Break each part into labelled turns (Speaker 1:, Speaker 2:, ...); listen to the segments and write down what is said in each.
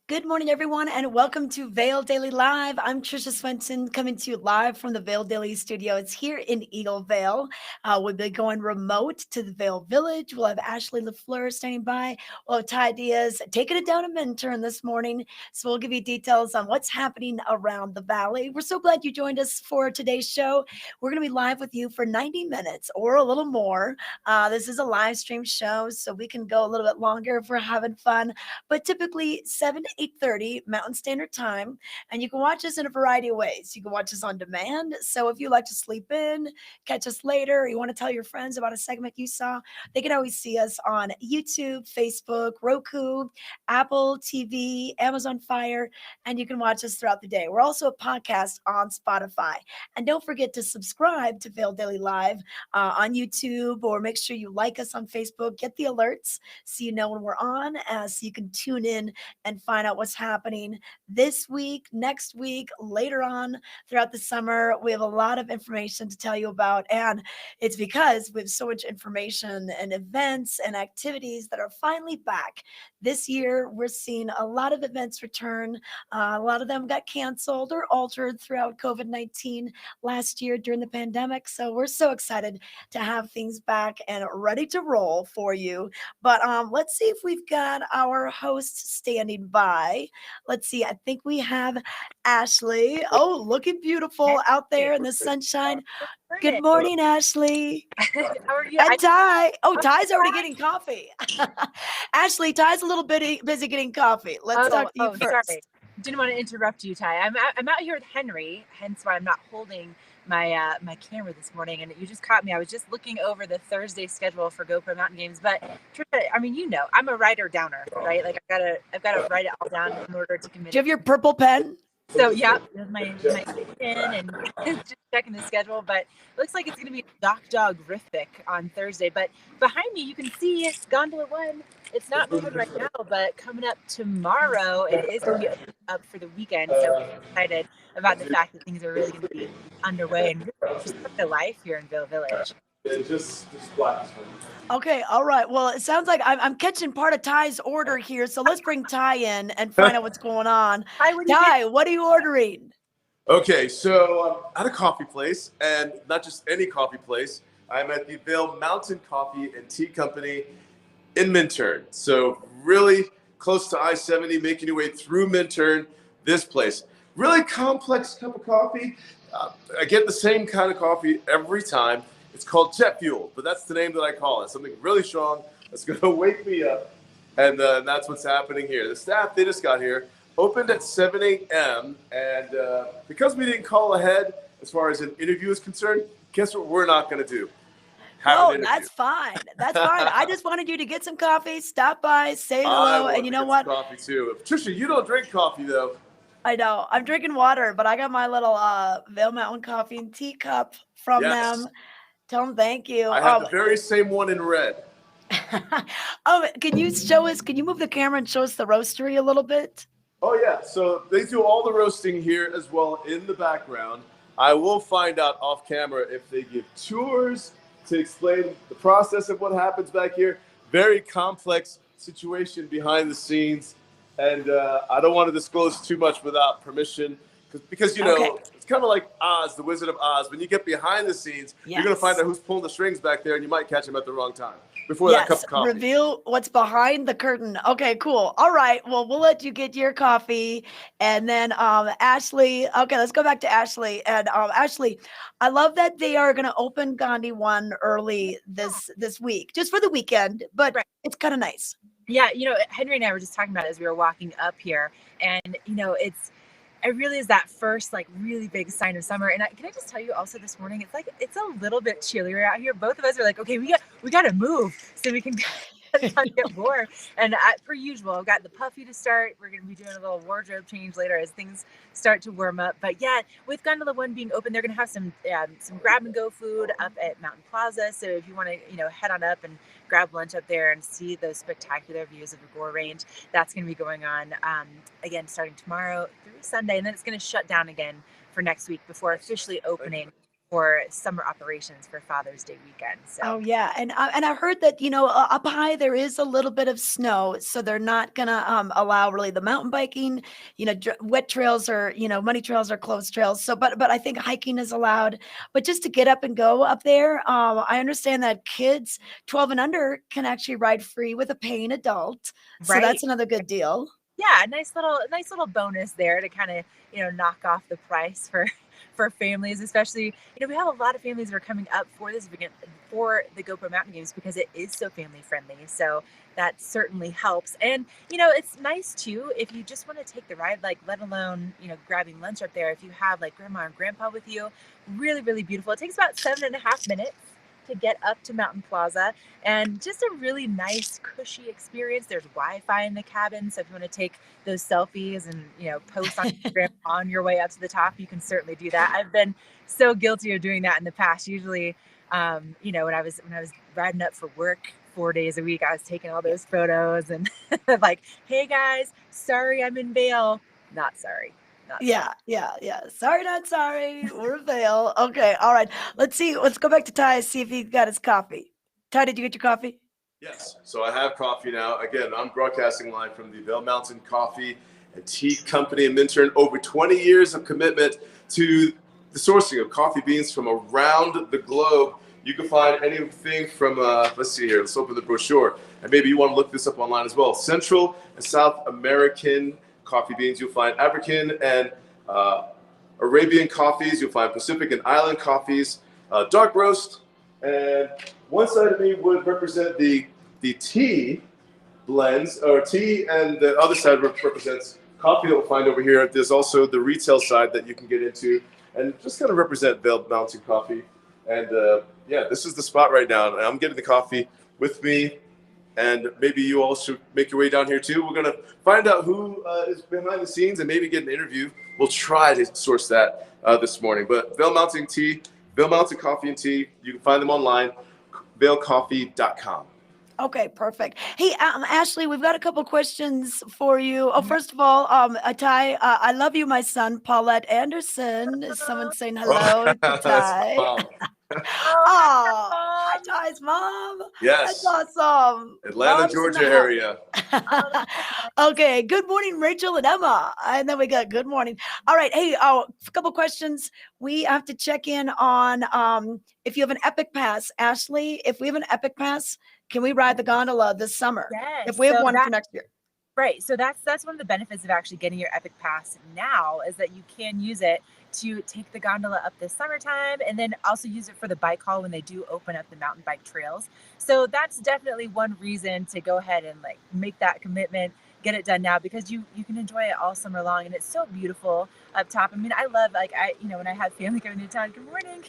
Speaker 1: Good morning, everyone, and welcome to Vail Daily Live. I'm Trisha Swenson coming to you live from the Vail Daily Studio. It's here in Eagle Vale. We'll be going remote to the Vail Village. We'll have Ashley LaFleur standing by. We'll have Ty Diaz taking it down to Minturn this morning. So we'll give you details on what's happening around the valley. We're so glad you joined us for today's show. We're going to be live with you for 90 minutes or a little more. This is a live stream show, so we can go a little bit longer if we're having fun, but typically 7 to 8:30 Mountain Standard Time. And you can watch us in a variety of ways. You can watch us on demand. So if you like to sleep in, catch us later, or you want to tell your friends about a segment you saw, they can always see us on YouTube, Facebook, Roku, Apple TV, Amazon Fire, and you can watch us throughout the day. We're also a podcast on Spotify. And don't forget to subscribe to Vail Daily Live on YouTube, or make sure you like us on Facebook. Get the alerts so you know when we're on, so you can tune in and find out what's happening this week, next week, later on throughout the summer. We have a lot of information to tell you about, and it's because we have so much information and events and activities that are finally back. This year, we're seeing a lot of events return. A lot of them got canceled or altered throughout COVID-19 last year during the pandemic. So we're so excited to have things back and ready to roll for you. But let's see if we've got our host standing by. Let's see. I think we have Ashley. Oh, looking beautiful out there in the sunshine. Good morning, Ashley.
Speaker 2: How are you?
Speaker 1: And Ty. Oh, Ty's already getting coffee. Ashley, Ty's a little bit busy getting coffee. Let's talk to you first.
Speaker 2: Sorry. Didn't want to interrupt you, Ty. I'm out here with Henry, hence why I'm not holding my my camera this morning. And you just caught me. I was just looking over the Thursday schedule for GoPro Mountain Games. But Trisha, I mean, you know, I'm a writer downer, right? Like I've gotta write it all down in order to commit.
Speaker 1: Do you have your purple pen?
Speaker 2: So yeah, my pen and just checking the schedule, but it looks like it's going to be Doc Dog-rific on Thursday. But behind me, you can see Gondola 1. It's not moving right now, but coming up tomorrow, it is going to be up for the weekend. So I'm excited about the fact that things are really going to be underway and just put the life here in Vail Village.
Speaker 3: Just black.
Speaker 1: Okay, all right. Well, it sounds like I'm catching part of Ty's order here, so let's bring Ty in and find out what's going on. Ty, what are you ordering?
Speaker 3: Okay, so I'm at a coffee place, and not just any coffee place. I'm at the Vail Mountain Coffee and Tea Company in Minturn. So really close to I-70, making your way through Minturn, this place. Really complex cup of coffee. I get the same kind of coffee every time. It's called jet fuel, but that's the name that I call it. Something really strong that's going to wake me up, and that's what's happening here. The staff, they just got here, opened at 7 a.m., and because we didn't call ahead as far as an interview is concerned, guess what we're not going to do?
Speaker 1: Oh, that's fine. That's fine. I just wanted you to get some coffee, stop by, say hello, and you know what?
Speaker 3: Coffee too. Trisha, you don't drink coffee though.
Speaker 1: I know. I'm drinking water, but I got my little Vail Mountain Coffee and Tea cup from them. Tell them thank you.
Speaker 3: I have the very same one in red.
Speaker 1: Can you show us? Can you move the camera and show us the roastery a little bit?
Speaker 3: Oh yeah. So they do all the roasting here as well in the background. I will find out off camera if they give tours to explain the process of what happens back here. Very complex situation behind the scenes, and I don't want to disclose too much without permission. Because, you know, it's kind of like Oz, the Wizard of Oz. When you get behind the scenes, you're going to find out who's pulling the strings back there, and you might catch him at the wrong time before that cup of coffee.
Speaker 1: Reveal what's behind the curtain. Okay, cool. All right. Well, we'll let you get your coffee. And then Ashley. Okay, let's go back to Ashley. And Ashley, I love that they are going to open Gandhi 1 early this week, just for the weekend. But it's kind of nice.
Speaker 2: Yeah, you know, Henry and I were just talking about it as we were walking up here. And, you know, it really is that first like really big sign of summer. And can I just tell you also this morning, it's like it's a little bit chillier out here. Both of us are like, okay, we got to move so we can get warm. And per usual, I've got the puffy to start. We're going to be doing a little wardrobe change later as things start to warm up. But yeah, with Gondola 1 being open, they're going to have some grab and go food up at Mountain Plaza. So if you want to, head on up and grab lunch up there and see those spectacular views of the Gore Range, that's going to be going on again starting tomorrow through Sunday, and then it's going to shut down again for next week before officially opening for summer operations for Father's Day weekend. So
Speaker 1: Oh yeah, and I heard that up high there is a little bit of snow, so they're not gonna allow really the mountain biking. Wet trails or muddy trails or closed trails. So, but I think hiking is allowed. But just to get up and go up there, I understand that kids 12 and under can actually ride free with a paying adult. So
Speaker 2: right.
Speaker 1: that's another good deal.
Speaker 2: Yeah, nice little bonus there to kind of knock off the price for for families, especially we have a lot of families that are coming up for this weekend for the GoPro Mountain Games because it is so family friendly. So that certainly helps. And it's nice too if you just want to take the ride, like let alone grabbing lunch up there. If you have like grandma and grandpa with you, really really beautiful. It takes about 7.5 minutes to get up to Mountain Plaza, and just a really nice cushy experience. There's Wi-Fi in the cabin, so if you want to take those selfies and post on Instagram on your way up to the top, you can certainly do that. I've been so guilty of doing that in the past. Usually when I was riding up for work 4 days a week, I was taking all those photos and like, hey guys, sorry I'm in Vail. Not sorry, not sorry.
Speaker 1: Yeah, yeah, yeah. Sorry, not sorry. We're Vail. Okay, all right. Let's see. Let's go back to Ty, see if he got his coffee. Ty, did you get your coffee?
Speaker 3: Yes. So I have coffee now. Again, I'm broadcasting live from the Vail Mountain Coffee and Tea Company in Minturn. Over 20 years of commitment to the sourcing of coffee beans from around the globe. You can find anything from, let's see here, let's open the brochure. And maybe you want to look this up online as well. Central and South American coffee beans. You'll find African and Arabian coffees. You'll find Pacific and Island coffees, dark roast. And one side of me would represent the tea blends or tea, and the other side represents coffee that we'll find over here. There's also the retail side that you can get into and just kind of represent Vail Mountain Coffee. And yeah, this is the spot right now. I'm getting the coffee with me, and maybe you all should make your way down here too. We're going to find out who is behind the scenes and maybe get an interview. We'll try to source that this morning. But Vail Mountain Tea, Vail Mountain Coffee and Tea, you can find them online, vailcoffee.com.
Speaker 1: Okay, perfect. Hey, Ashley, we've got a couple questions for you. Oh, first of all, Ty, I love you, my son, Paulette Anderson. Is someone saying hello to
Speaker 3: That's
Speaker 1: Ty?
Speaker 3: mom.
Speaker 1: Oh, hi, Ty's mom. That's
Speaker 3: Yes,
Speaker 1: awesome.
Speaker 3: Atlanta,
Speaker 1: Mom's in the
Speaker 3: Georgia area.
Speaker 1: Okay, good morning, Rachel and Emma. And then we got good morning. All right, hey, a couple questions. We have to check in on if you have an Epic Pass. Ashley, if we have an Epic Pass, can we ride the gondola this summer? If
Speaker 2: Yes.
Speaker 1: we have
Speaker 2: So
Speaker 1: one
Speaker 2: that
Speaker 1: for next year.
Speaker 2: Right. So that's one of the benefits of actually getting your Epic Pass now is that you can use it to take the gondola up this summertime and then also use it for the bike haul when they do open up the mountain bike trails. So that's definitely one reason to go ahead and like make that commitment, get it done now because you can enjoy it all summer long and it's so beautiful up top. I mean, I love like when I have family coming to town, good morning.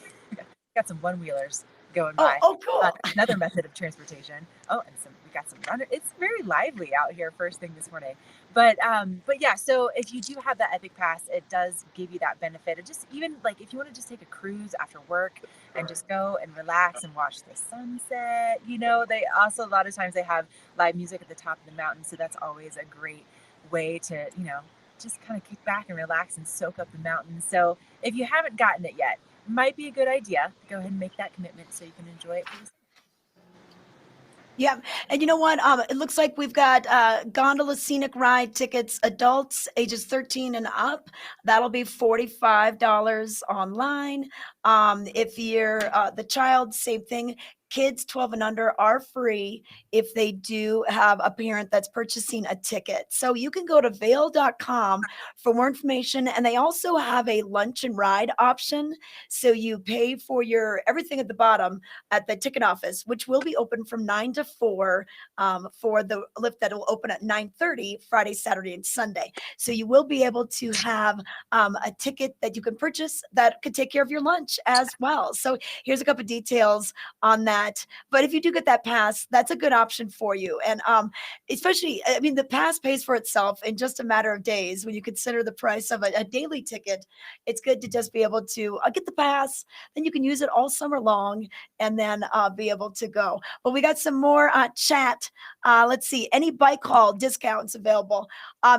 Speaker 2: Got some one wheelers going
Speaker 1: Oh,
Speaker 2: by.
Speaker 1: oh, cool.
Speaker 2: Another method of transportation. Oh, and we got some runner. It's very lively out here first thing this morning. But yeah, so if you do have that Epic Pass, it does give you that benefit of just even like if you want to just take a cruise after work and just go and relax and watch the sunset. They also a lot of times they have live music at the top of the mountain, so that's always a great way to just kind of kick back and relax and soak up the mountains. So if you haven't gotten it yet, might be a good idea. Go ahead and make that commitment so you can enjoy it for the
Speaker 1: Yeah. And you know what? It looks like we've got gondola scenic ride tickets, adults ages 13 and up. That'll be $45 online. If you're the child, same thing. Kids 12 and under are free if they do have a parent that's purchasing a ticket. So you can go to vail.com for more information. And they also have a lunch and ride option. So you pay for your everything at the bottom at the ticket office, which will be open from 9 to 4 for the lift that will open at 9:30 Friday, Saturday, and Sunday. So you will be able to have a ticket that you can purchase that could take care of your lunch as well. So here's a couple of details on that. But if you do get that pass, that's a good option for you. And especially, I mean, the pass pays for itself in just a matter of days when you consider the price of a daily ticket. It's good to just be able to get the pass, then you can use it all summer long and then be able to go. But we got some more chat. Let's see, any bike haul discounts available.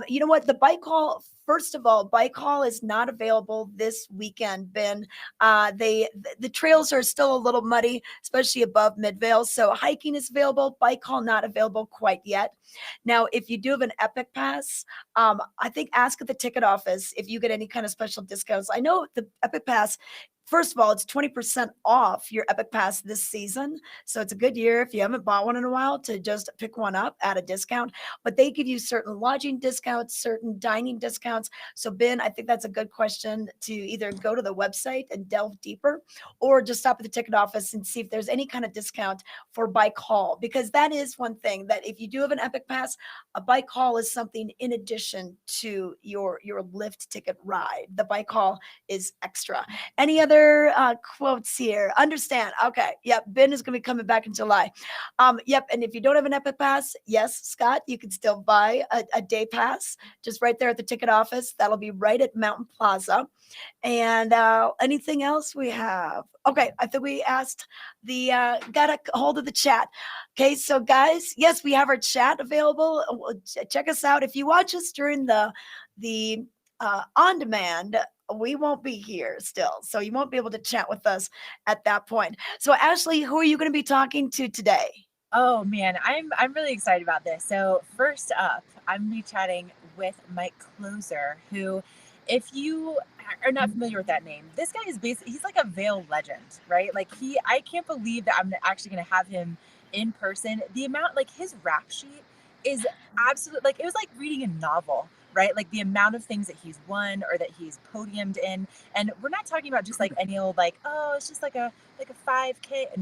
Speaker 1: You know what? The bike haul First of all, bike haul is not available this weekend, Ben. The trails are still a little muddy, especially above Midvale. So hiking is available, bike haul not available quite yet. Now, if you do have an Epic Pass, I think ask at the ticket office if you get any kind of special discounts. I know the Epic Pass. First of all, it's 20% off your Epic Pass this season. So it's a good year if you haven't bought one in a while to just pick one up at a discount. But they give you certain lodging discounts, certain dining discounts. So, Ben, I think that's a good question to either go to the website and delve deeper or just stop at the ticket office and see if there's any kind of discount for bike haul. Because that is one thing that if you do have an Epic Pass, a bike haul is something in addition to your lift ticket ride. The bike haul is extra. Any other quotes here? Understand. Okay. Yep. Ben is going to be coming back in July. Yep. And if you don't have an Epic Pass, yes, Scott, you can still buy a day pass just right there at the ticket office. That'll be right at Mountain Plaza. And anything else we have? Okay, I think we asked got a hold of the chat. Okay, so guys, yes, we have our chat available. Check us out. If you watch us during the on demand, we won't be here still, so you won't be able to chat with us at that point. So, Ashley, who are you going to be talking to today?
Speaker 2: Oh man, I'm really excited about this. So first up, I'm gonna be chatting with Mike Closer, who, if you are not familiar with that name, this guy is basically he's like a Vail legend, right? Like I can't believe that I'm actually gonna have him in person. The amount, like his rap sheet is absolute, like it was like reading a novel, right? Like the amount of things that he's won or that he's podiumed in, and we're not talking about just like any old like, oh, it's just like a 5K.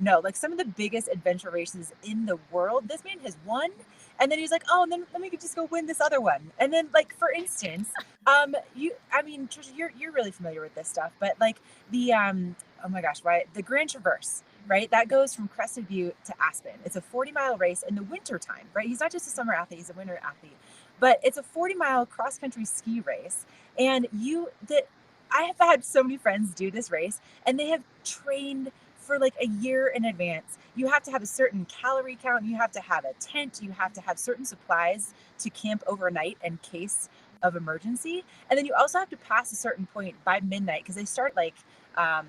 Speaker 2: No, like some of the biggest adventure races in the world, this man has won. And then he's like, oh, and then let me just go win this other one. And then, like, for instance, Trisha, you're really familiar with this stuff, but like the oh my gosh, right, the Grand Traverse, right, that goes from Crested Butte to Aspen. It's a 40-mile race in the winter time, right? He's not just a summer athlete; he's a winter athlete. But it's a 40-mile cross-country ski race, and I have had so many friends do this race, and they have trained for like a year in advance. You have to have a certain calorie count, you have to have a tent, you have to have certain supplies to camp overnight in case of emergency. And then you also have to pass a certain point by midnight because they start like, I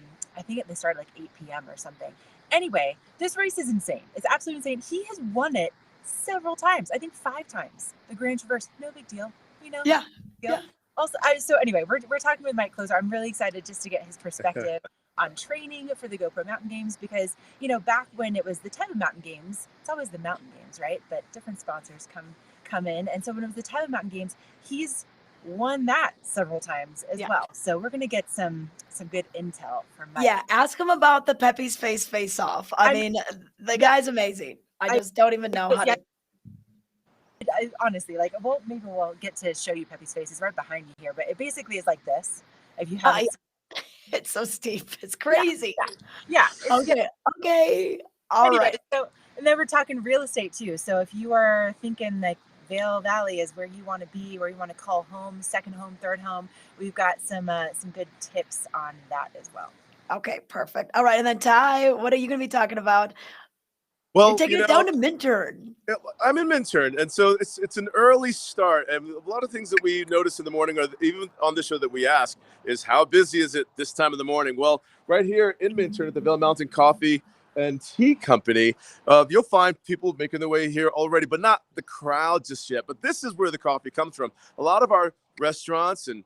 Speaker 2: think they start like 8 p.m. or something. Anyway, this race is insane. It's absolutely insane. He has won it several times. I think 5 times. The Grand Traverse, no big deal.
Speaker 1: Yeah.
Speaker 2: Yeah. Also, so anyway, we're talking with Mike Closer. I'm really excited just to get his perspective on training for the GoPro Mountain Games because, back when it was the Tyler Mountain Games, it's always the Mountain Games, right? But different sponsors come in. And so when it was the Tyler Mountain Games, he's won that several times as well. So we're going to get some good intel from Mike.
Speaker 1: Yeah, ask him about the Pepe's face off. I mean, the guy's amazing. I just don't even know how to.
Speaker 2: Honestly, like, maybe we'll get to show you Pepe's face. It's right behind you here, but it basically is like this. If you have
Speaker 1: it's so steep. It's crazy.
Speaker 2: Yeah.
Speaker 1: Okay. All right.
Speaker 2: So, and then we're talking real estate too. So if you are thinking like Vail Valley is where you want to be, where you want to call home, second home, third home, we've got some good tips on that as well.
Speaker 1: Okay, perfect. All right, and then Ty, what are you going to be talking about?
Speaker 3: Well,
Speaker 1: you're taking it down to Minturn.
Speaker 3: I'm in Minturn, and so it's an early start. And a lot of things that we notice in the morning, or even on the show that we ask, is how busy is it this time of the morning? Well, right here in Minturn at the Vail Mountain Coffee and Tea Company, you'll find people making their way here already, but not the crowd just yet. But this is where the coffee comes from. A lot of our restaurants and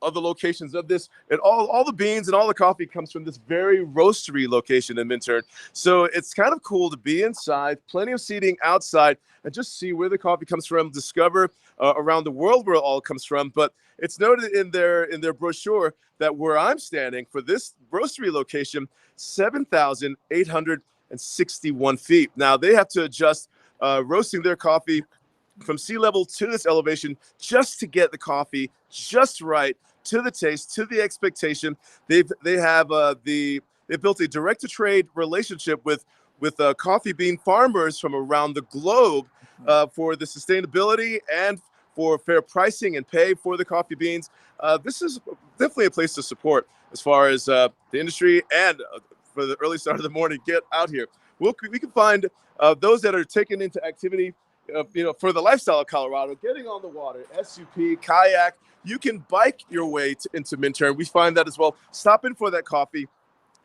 Speaker 3: other locations of this, and all the beans and all the coffee comes from this very roastery location in Minturn. So it's kind of cool to be inside, plenty of seating outside, and just see where the coffee comes from, discover around the world where it all comes from. But it's noted in their brochure that where I'm standing for this roastery location, 7,861 feet. Now they have to adjust roasting their coffee from sea level to this elevation just to get the coffee just right, to the taste, to the expectation. They have they've built a direct to trade relationship with coffee bean farmers from around the globe for the sustainability and for fair pricing and pay for the coffee beans. This is definitely a place to support as far as the industry, and for the early start of the morning, get out here. We can find those that are taken into activity for the lifestyle of Colorado, getting on the water, SUP, kayak, you can bike your way into Minturn. We find that as well. Stop in for that coffee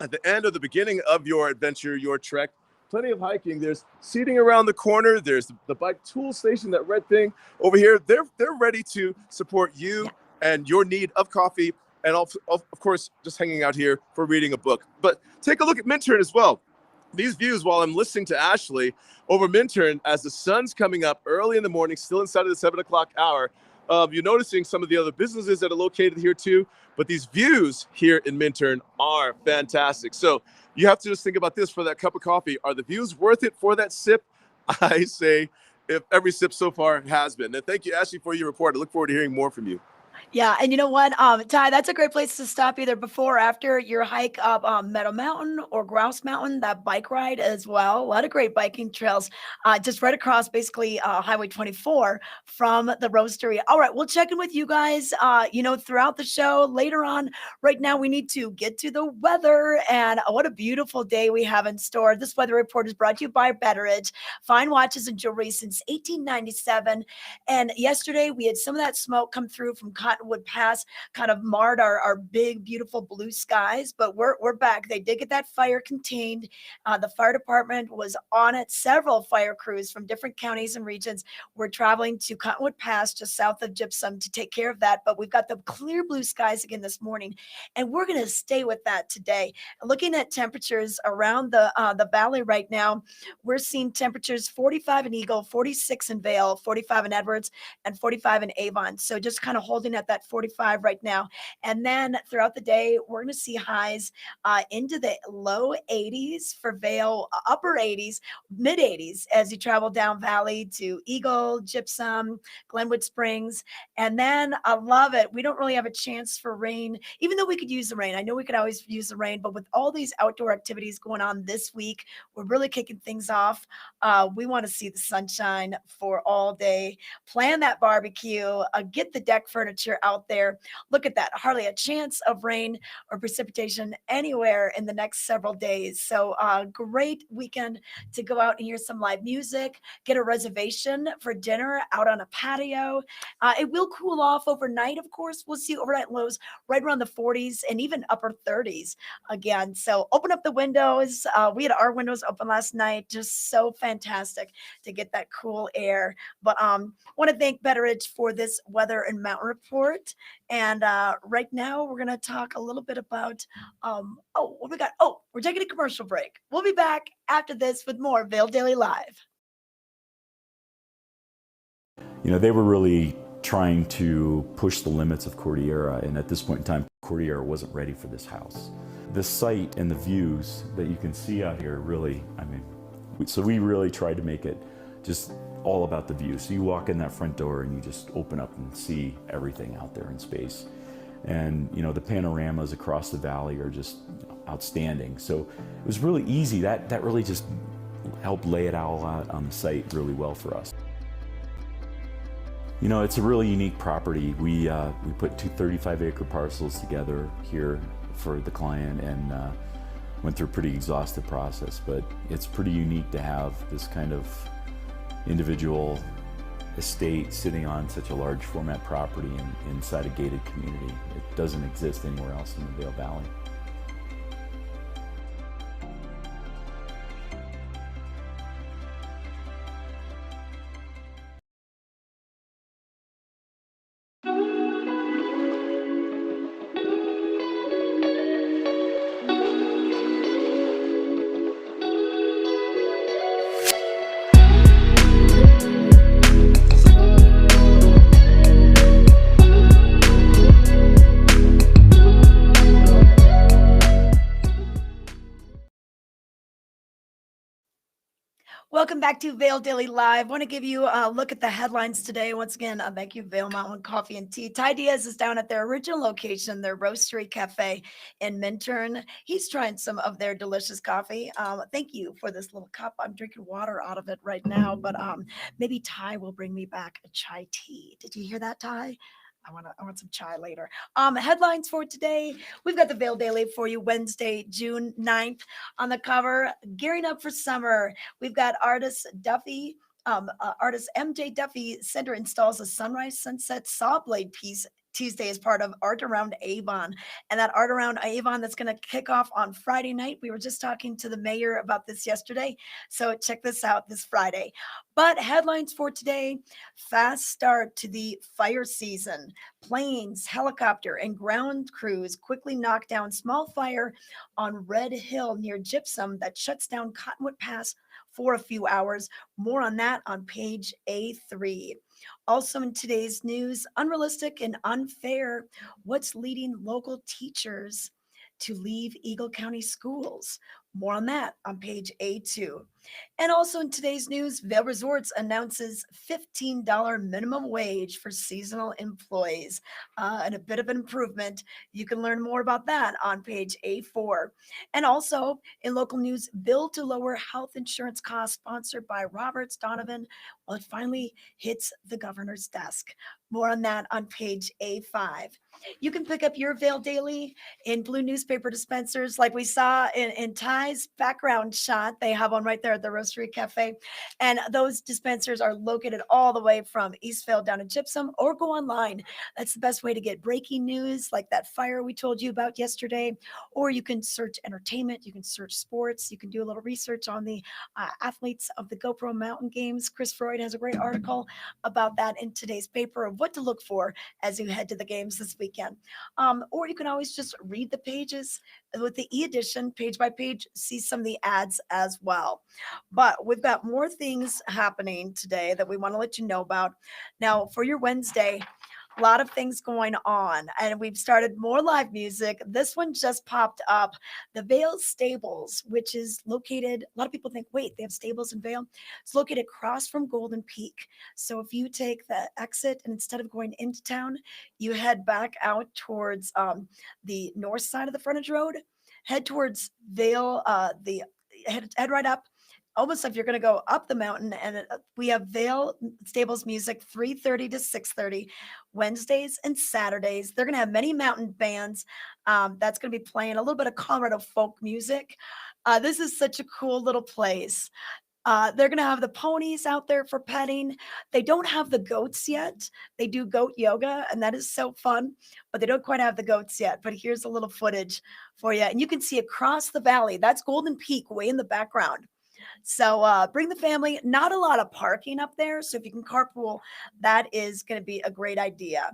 Speaker 3: at the end or the beginning of your adventure, your trek. Plenty of hiking. There's seating around the corner. There's the bike tool station, that red thing over here. They're ready to support you
Speaker 1: Yeah.
Speaker 3: and your need of coffee, and also, of course, just hanging out here for reading a book. But take a look at Minturn as well. These views, while I'm listening to Ashley over Minturn, as the sun's coming up early in the morning, still inside of the 7 o'clock hour, you're noticing some of the other businesses that are located here too. But these views here in Minturn are fantastic. So you have to just think about this for that cup of coffee. Are the views worth it for that sip? I say if every sip so far has been. And thank you, Ashley, for your report. I look forward to hearing more from you.
Speaker 1: Yeah, and you know what, Ty, that's a great place to stop either before or after your hike up Meadow Mountain or Grouse Mountain, that bike ride as well. A lot of great biking trails just right across basically Highway 24 from the roastery. All right, we'll check in with you guys, throughout the show later on. Right now, we need to get to the weather, and what a beautiful day we have in store. This weather report is brought to you by Betteridge, fine watches and jewelry since 1897. And yesterday, we had some of that smoke come through from Cottonwood Pass, kind of marred our big, beautiful blue skies, but we're back. They did get that fire contained. The fire department was on it. Several fire crews from different counties and regions were traveling to Cottonwood Pass, just south of Gypsum, to take care of that. But we've got the clear blue skies again this morning, and we're going to stay with that today. Looking at temperatures around the valley right now, we're seeing temperatures 45 in Eagle, 46 in Vail, 45 in Edwards, and 45 in Avon. So just kind of holding at that 45 right now. And then throughout the day, we're going to see highs into the low 80s for Vail, upper 80s, mid 80s as you travel down valley to Eagle, Gypsum, Glenwood Springs. And then I love it. We don't really have a chance for rain, even though we could use the rain. I know we could always use the rain, but with all these outdoor activities going on this week, we're really kicking things off. We want to see the sunshine for all day. Plan that barbecue, get the deck furniture out there. Look at that. Hardly a chance of rain or precipitation anywhere in the next several days. So, great weekend to go out and hear some live music, get a reservation for dinner out on a patio. It will cool off overnight, of course. We'll see overnight lows right around the 40s and even upper 30s again. So, open up the windows. We had our windows open last night. Just so fantastic to get that cool air. But want to thank Betteridge for this weather and mountain report. And right now, we're going to talk a little bit about what we got. Oh, we're taking a commercial break. We'll be back after this with more Vail Daily Live.
Speaker 4: They were really trying to push the limits of Cordillera, and at this point in time, Cordillera wasn't ready for this house. The site and the views that you can see out here really, so we really tried to make it just all about the view. So you walk in that front door and you just open up and see everything out there in space. And the panoramas across the valley are just outstanding. So it was really easy. That really just helped lay it all out on the site really well for us. It's a really unique property. We put two 35-acre parcels together here for the client and went through a pretty exhaustive process, but it's pretty unique to have this kind of individual estate sitting on such a large format property inside a gated community. It doesn't exist anywhere else in the Vail Valley.
Speaker 1: Welcome back to Vail Daily Live. I want to give you a look at the headlines today. Once again, thank you, Vail Mountain Coffee and Tea. Ty Diaz is down at their original location, their Roastery Cafe in Minturn. He's trying some of their delicious coffee. Thank you for this little cup. I'm drinking water out of it right now, but maybe Ty will bring me back a chai tea. Did you hear that, Ty? I want some chai later. Headlines for today. We've got the Vail Daily for you Wednesday, June 9th. On the cover, gearing up for summer. We've got artist Duffy Artist MJ Duffy Center installs a sunrise sunset saw blade piece Tuesday as part of Art Around Avon. And that Art Around Avon that's going to kick off on Friday night. We were just talking to the mayor about this yesterday. So check this out this Friday. But headlines for today: fast start to the fire season. Planes, helicopter, and ground crews quickly knock down small fire on Red Hill near Gypsum that shuts down Cottonwood Pass for a few hours. More on that on page A3. Also, in today's news, unrealistic and unfair. What's leading local teachers to leave Eagle County schools? More on that on page A2. And also in today's news, Vail Resorts announces $15 minimum wage for seasonal employees, and a bit of an improvement. You can learn more about that on page A4. And also in local news, bill to lower health insurance costs, sponsored by Roberts Donovan. Well, it finally hits the governor's desk. More on that on page A5. You can pick up your Vail Daily in blue newspaper dispensers, like we saw in Ty's background shot. They have one right there at the Roastery Cafe. And those dispensers are located all the way from Eastvale down to Gypsum, or go online. That's the best way to get breaking news, like that fire we told you about yesterday. Or you can search entertainment, you can search sports, you can do a little research on the athletes of the GoPro Mountain Games. Chris Freud has a great article about that in today's paper of what to look for as you head to the games this weekend. Or you can always just read the pages with the e-edition, page by page, see some of the ads as well. But we've got more things happening today that we want to let you know about. Now, for your Wednesday, a lot of things going on, and we've started more live music. This one just popped up, the Vail Stables, which is located, a lot of people think, wait, they have stables in Vail? It's located across from Golden Peak. So if you take the exit and instead of going into town, you head back out towards the north side of the frontage road, head towards Vail, head right up, almost like you're going to go up the mountain. And we have Vail Stables music 3:30 to 6:30 Wednesdays and Saturdays. They're going to have many mountain bands that's going to be playing a little bit of Colorado folk music. This is such a cool little place. They're going to have the ponies out there for petting. They don't have the goats yet. They do goat yoga, and that is so fun, but they don't quite have the goats yet. But here's a little footage for you. And you can see across the valley, that's Golden Peak way in the background. So bring the family. Not a lot of parking up there. So if you can carpool, that is going to be a great idea.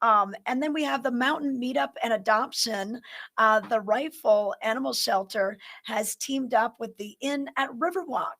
Speaker 1: And then we have the Mountain Meetup and Adoption. The Rifle Animal Shelter has teamed up with the Inn at Riverwalk,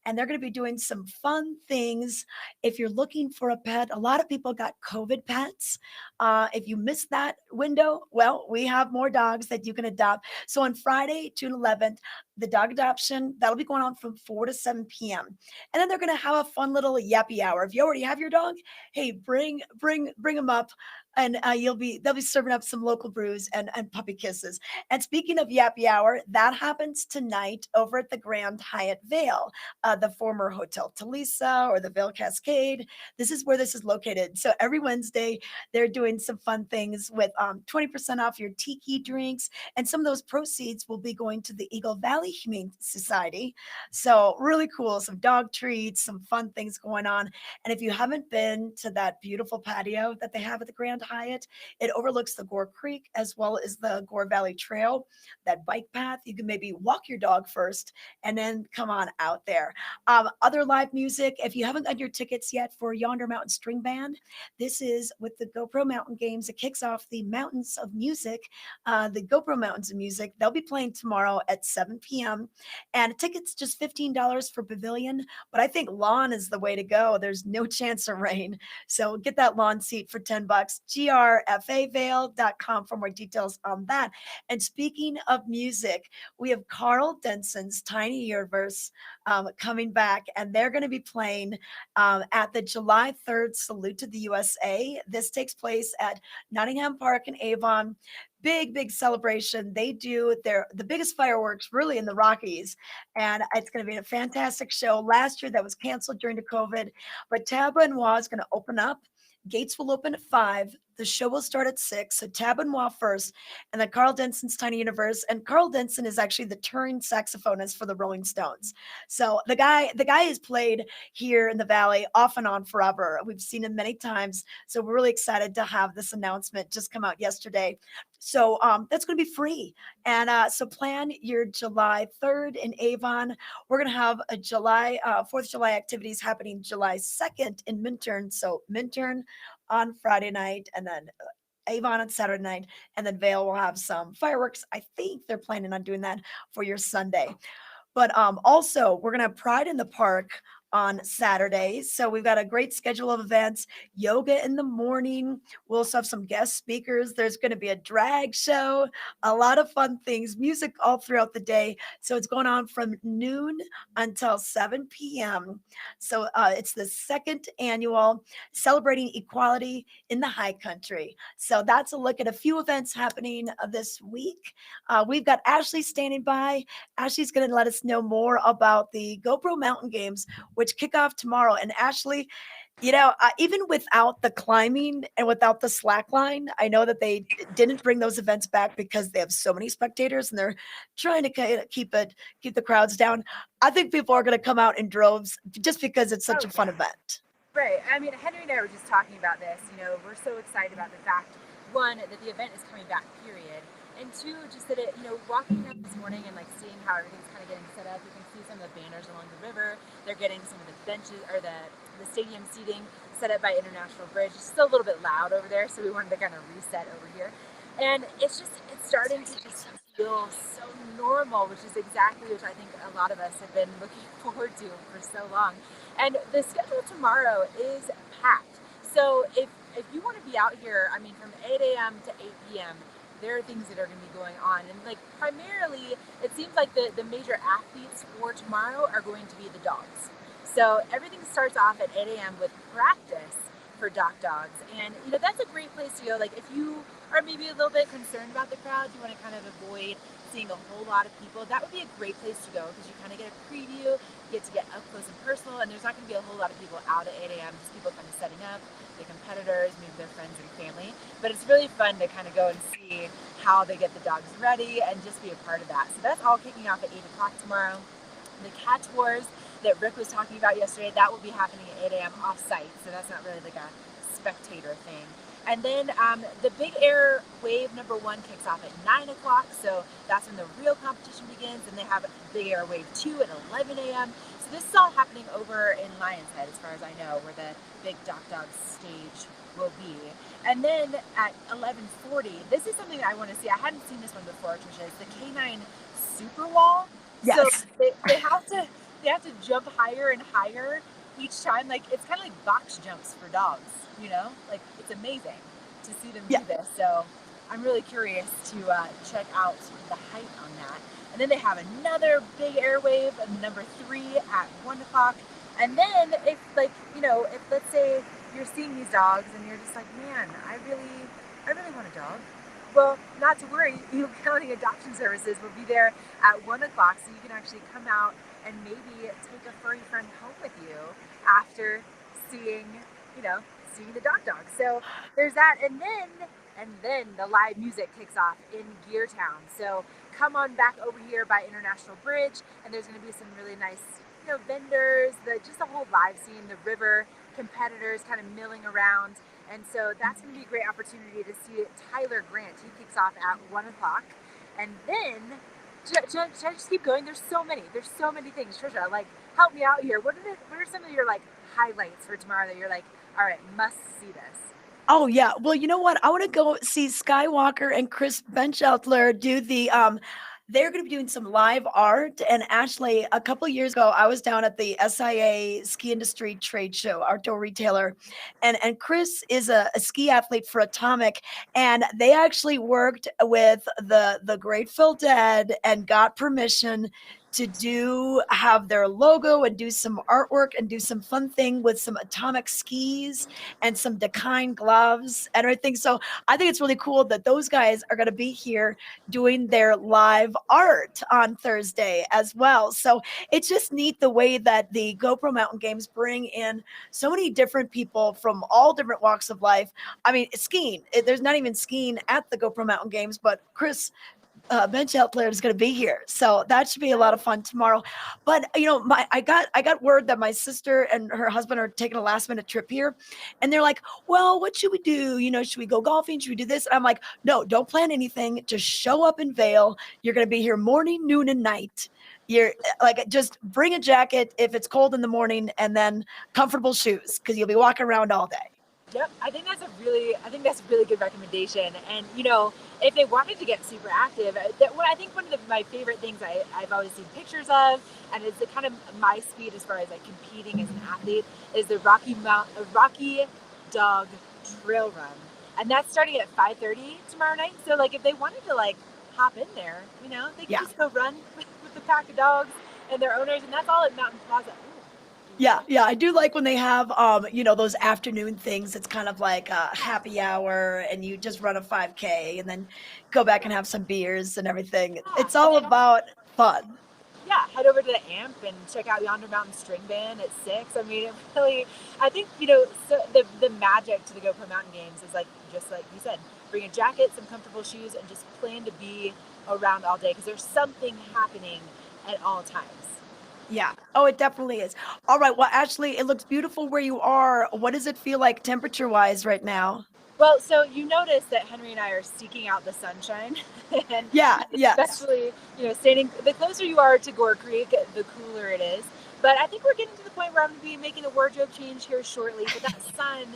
Speaker 1: and they're going to be doing some fun things. If you're looking for a pet, a lot of people got COVID pets. If you missed that window, well, we have more dogs that you can adopt. So on Friday, June 11th, the dog adoption, that'll be going on from 4 to 7 p.m. And then they're going to have a fun little yappy hour. If you already have your dog, hey, bring them up, and they'll be serving up some local brews and puppy kisses. And speaking of yappy hour, that happens tonight over at the Grand Hyatt Vail, the former Hotel Talisa or the Vail Cascade. This is where this is located. So every Wednesday, they're doing some fun things with 20% off your tiki drinks, and some of those proceeds will be going to the Eagle Valley Humane Society. So really cool, some dog treats, some fun things going on. And if you haven't been to that beautiful patio that they have at the Grand Hyatt, it overlooks the Gore Creek as well as the Gore Valley Trail, that bike path. You can maybe walk your dog first and then come on out there. Other live music, if you haven't got your tickets yet for Yonder Mountain String Band, this is with the GoPro Mountain Games. It kicks off the Mountains of Music, the GoPro Mountains of Music. They'll be playing tomorrow at 7 p.m. And tickets just $15 for pavilion, but I think lawn is the way to go. There's no chance of rain. So get that lawn seat for $10. grfavail.com for more details on that. And speaking of music, we have Carl Denson's Tiny Universe coming back, and they're going to be playing at the July 3rd Salute to the USA. This takes place at Nottingham Park in Avon. Big celebration. They do the biggest fireworks really in the Rockies, and it's going to be a fantastic show. Last year that was canceled during the COVID, but Tabra Noir is going to open up. Gates will open at 5. The show will start at 6. So Tab and Wah first, and then Carl Denson's Tiny Universe. And Carl Denson is actually the touring saxophonist for the Rolling Stones. So the guy has played here in the Valley off and on forever. We've seen him many times. So we're really excited to have this announcement just come out yesterday. So that's going to be free. And so plan your July 3rd in Avon. We're going to have a July 4th of July activities happening July 2nd in Minturn. So Minturn on Friday night, and then Avon on Saturday night, and then Vail will have some fireworks. I think they're planning on doing that for your Sunday. But also, we're going to have Pride in the Park on Saturday. So we've got a great schedule of events, yoga in the morning. We'll also have some guest speakers. There's going to be a drag show, a lot of fun things, music all throughout the day. So it's going on from noon until 7 p.m. So it's the second annual Celebrating Equality in the High Country. So that's a look at a few events happening this week. We've got Ashley standing by. Ashley's going to let us know more about the GoPro Mountain Games, which kick off tomorrow. And Ashley, even without the climbing and without the slack line, I know that they didn't bring those events back because they have so many spectators and they're trying to kind of keep the crowds down. I think people are going to come out in droves just because it's such a fun event.
Speaker 2: Right. I mean, Henry and I were just talking about this. We're so excited about the fact, one, that the event is coming back, period. And two, just that walking up this morning and like seeing how everything's kind of getting set up, you can see some of the banners along the river. They're getting some of the benches or the stadium seating set up by International Bridge. It's still a little bit loud over there, so we wanted to kind of reset over here. And it's starting to just feel so normal, which is exactly what I think a lot of us have been looking forward to for so long. And the schedule tomorrow is packed. So if you want to be out here, I mean, from 8 a.m. to 8 p.m., there are things that are going to be going on. And like primarily, it seems like the major athletes for tomorrow are going to be the dogs. So everything starts off at 8 a.m. with practice for dogs. And, that's a great place to go. Like if you are maybe a little bit concerned about the crowd, you want to kind of avoid seeing a whole lot of people, that would be a great place to go because you kind of get a preview, you get to get up close and personal, and there's not going to be a whole lot of people out at 8 a.m., just people kind of setting up, the competitors, maybe their friends and family. But it's really fun to kind of go and see how they get the dogs ready and just be a part of that. So that's all kicking off at 8 o'clock tomorrow. The Cat Tours that Rick was talking about yesterday, that will be happening at 8 a.m. off-site, so that's not really like a spectator thing. And then the Big Air Wave number 1 kicks off at 9 o'clock, so that's when the real competition begins. And they have Big Air Wave 2 at 11 a.m. So this is all happening over in Lion's Head, as far as I know, where the big Doc Dogs stage will be. And then at 11:40, this is something I want to see. I hadn't seen this one before, Trisha. It's the Canine Super Wall.
Speaker 1: Yes.
Speaker 2: So they have to jump higher and higher each time. Like it's kind of like box jumps for dogs. Like it's amazing to see them do this. So I'm really curious to check out the height on that. And then they have another Big Airwave, number 3 at 1 o'clock. And then if let's say you're seeing these dogs and you're just like, man, I really want a dog. Well, not to worry, Eagle County Adoption Services will be there at 1 o'clock, so you can actually come out and maybe take a furry friend home with you after seeing the dog. So there's that, and then the live music kicks off in Gear Town. So come on back over here by International Bridge, and there's going to be some really nice vendors, just a whole live scene, the river, competitors kind of milling around. And so that's going to be a great opportunity to see Tyler Grant. He kicks off at 1 o'clock. And then, should I just keep going? There's so many things. Trisha, like, help me out here. What are some of your, like, highlights for tomorrow that you're like, all right, must see this?
Speaker 1: Oh yeah. Well, you know what? I want to go see Skywalker and Chris Bencheltler do the they're going to be doing some live art. And Ashley, a couple of years ago, I was down at the SIA Ski Industry Trade Show, outdoor retailer, and Chris is a ski athlete for Atomic, and they actually worked with the Grateful Dead and got permission to have their logo and do some artwork and do some fun thing with some atomic skis and some Dakine gloves and everything. So I think it's really cool that those guys are going to be here doing their live art on Thursday as well. So it's just neat the way that the GoPro Mountain Games bring in so many different people from all different walks of life. I mean, skiing, there's not even skiing at the GoPro Mountain Games, but Chris bench out player is going to be here, so that should be a lot of fun tomorrow. But I got word that my sister and her husband are taking a last minute trip here, and they're like, "Well, what should we do? Should we go golfing? Should we do this?" And I'm like, "No, don't plan anything. Just show up in Vail. You're going to be here morning, noon, and night. You're like, just bring a jacket if it's cold in the morning, and then comfortable shoes because you'll be walking around all day."
Speaker 2: Yep, I think that's a really good recommendation. And if they wanted to get super active, I think one of my favorite things I've always seen pictures of, and it's the kind of my speed as far as like competing as an athlete, is the Rocky Dog Trail Run, and that's starting at 5:30 tomorrow night. So like if they wanted to like hop in there, they could just go run with the pack of dogs and their owners, and that's all at Mountain Plaza.
Speaker 1: Yeah, I do like when they have those afternoon things. It's kind of like a happy hour and you just run a 5K and then go back and have some beers and everything. It's all about fun.
Speaker 2: Yeah, head over to the AMP and check out Yonder Mountain String Band at 6. I mean, I think, so the magic to the GoPro Mountain Games is just like you said, bring a jacket, some comfortable shoes, and just plan to be around all day because there's something happening at all times.
Speaker 1: Yeah. Oh, it definitely is. All right. Well, Ashley, it looks beautiful where you are. What does it feel like temperature wise right now?
Speaker 2: Well, so you notice that Henry and I are seeking out the sunshine, and
Speaker 1: Yeah. Yes.
Speaker 2: especially standing. The closer you are to Gore Creek, the cooler it is. But I think we're getting to the point where I'm going to be making a wardrobe change here shortly. But that sun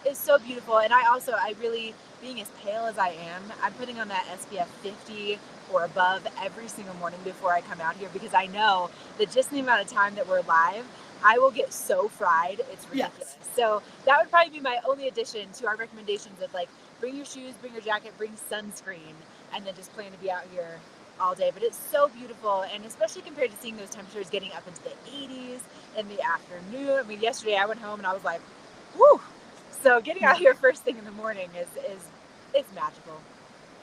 Speaker 2: is so beautiful, and I really, being as pale as I am, I'm putting on that SPF 50 or above every single morning before I come out here because I know that just in the amount of time that we're live, I will get so fried, it's ridiculous.
Speaker 1: Yes.
Speaker 2: So that would probably be my only addition to our recommendations of like, bring your shoes, bring your jacket, bring sunscreen, and then just plan to be out here all day. But it's so beautiful, and especially compared to seeing those temperatures getting up into the 80s in the afternoon. I mean, yesterday I went home and I was like, whoo! So getting out here first thing in the morning is magical.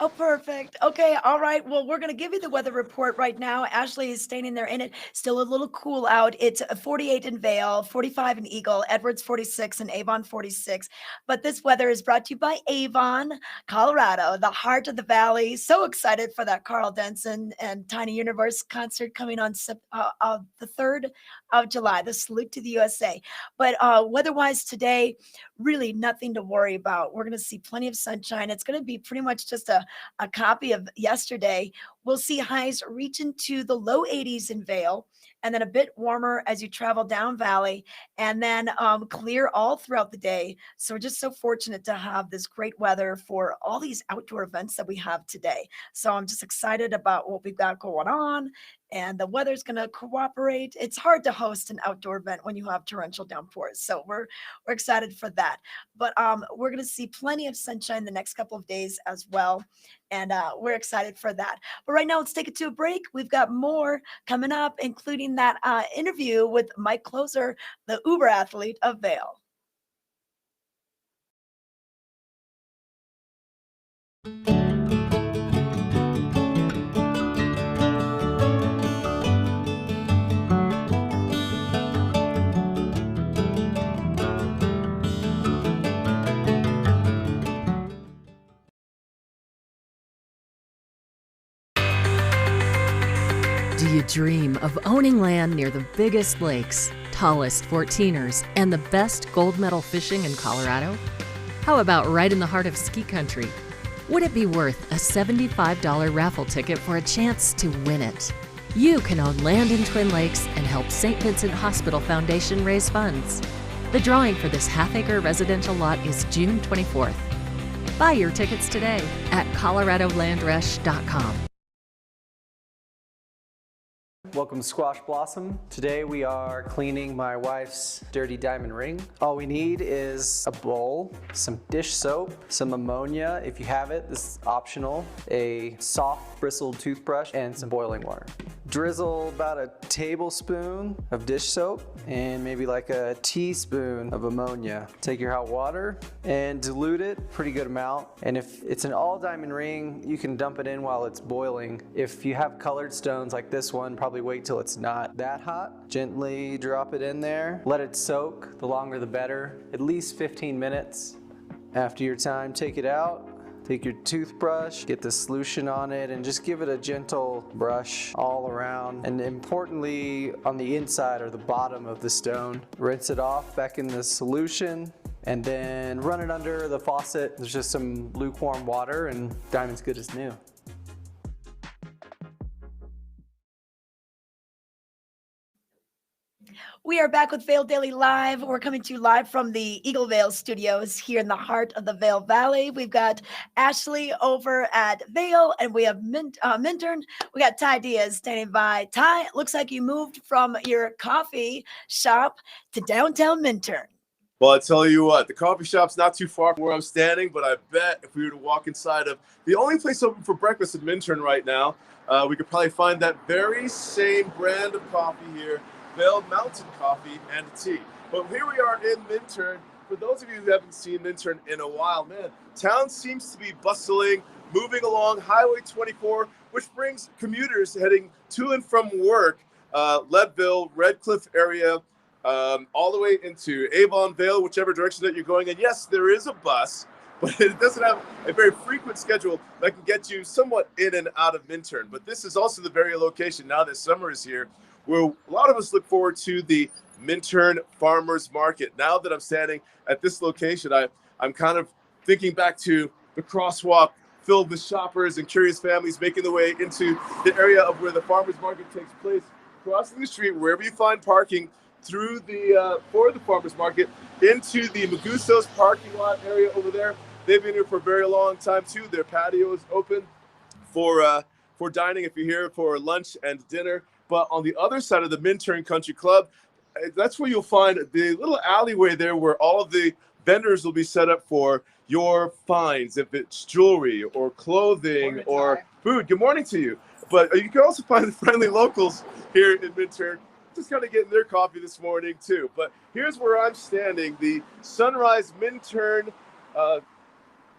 Speaker 1: Oh, perfect. Okay. All right. Well, we're going to give you the weather report right now. Ashley is standing there in it. Still a little cool out. It's 48 in Vail, 45 in Eagle, Edwards 46, and Avon 46. But this weather is brought to you by Avon, Colorado, the heart of the valley. So excited for that Carl Denson and Tiny Universe concert coming on the 3rd of July. The Salute to the USA. But weather-wise today, really nothing to worry about. We're going to see plenty of sunshine. It's going to be pretty much just a copy of yesterday. We'll see highs reach into the low 80s in Vail, and then a bit warmer as you travel down valley, and then clear all throughout the day. So we're just so fortunate to have this great weather for all these outdoor events that we have today. So I'm just excited about what we've got going on, and the weather's going to cooperate. It's hard to host an outdoor event when you have torrential downpours, so we're excited for that. But we're going to see plenty of sunshine the next couple of days as well, and we're excited for that. But right now, let's take it to a break. We've got more coming up, including that interview with Mike Closer, the Uber athlete of Vail.
Speaker 5: Do you dream of owning land near the biggest lakes, tallest 14ers, and the best gold medal fishing in Colorado? How about right in the heart of ski country? Would it be worth a $75 raffle ticket for a chance to win it? You can own land in Twin Lakes and help St. Vincent Hospital Foundation raise funds. The drawing for this half-acre residential lot is June 24th. Buy your tickets today at coloradolandrush.com.
Speaker 6: Welcome to Squash Blossom. Today we are cleaning my wife's dirty diamond ring. All we need is a bowl, some dish soap, some ammonia if you have it, this is optional, a soft bristled toothbrush, and some boiling water. Drizzle about a tablespoon of dish soap and maybe like a teaspoon of ammonia. Take your hot water and dilute it, pretty good amount. And if it's an all diamond ring, you can dump it in while it's boiling. If you have colored stones like this one, probably wait till it's not that hot. Gently drop it in there. Let it soak, the longer the better, at least 15 minutes. After your time, take it out. Take your toothbrush, get the solution on it, and just give it a gentle brush all around. And importantly, on the inside or the bottom of the stone. Rinse it off back in the solution, and then run it under the faucet. There's just some lukewarm water, and diamond's good as new.
Speaker 1: We are back with Vail Daily Live. We're coming to you live from the Eagle Vail studios here in the heart of the Vail Valley. We've got Ashley over at Vail, and we have Minturn. We got Ty Diaz standing by. Ty, it looks like you moved from your coffee shop to downtown Minturn.
Speaker 3: Well, I tell you what, the coffee shop's not too far from where I'm standing, but I bet if we were to walk inside of the only place open for breakfast in Minturn right now, we could probably find that very same brand of coffee here, Vail Mountain Coffee and Tea. But here we are in Minturn. For those of you who haven't seen Minturn in a while, man, town seems to be bustling, moving along Highway 24, which brings commuters heading to and from work, Leadville, Red Cliff area, all the way into Avon, Vail, whichever direction that you're going. And yes, there is a bus, but it doesn't have a very frequent schedule that can get you somewhat in and out of Minturn. But this is also the very location, now that summer is here, where a lot of us look forward to the Minturn Farmers Market. Now that I'm standing at this location, I'm kind of thinking back to the crosswalk filled with shoppers and curious families making their way into the area of where the Farmers Market takes place, crossing the street, wherever you find parking, through the for the Farmers Market, into the Maguso's parking lot area over there. They've been here for a very long time too. Their patio is open for dining if you're here for lunch and dinner. But on the other side of the Minturn Country Club, that's where you'll find the little alleyway there where all of the vendors will be set up for your finds, if it's jewelry or clothing or food. Good morning to you. But you can also find the friendly locals here in Minturn, just kind of getting their coffee this morning too. But here's where I'm standing, the Sunrise Minturn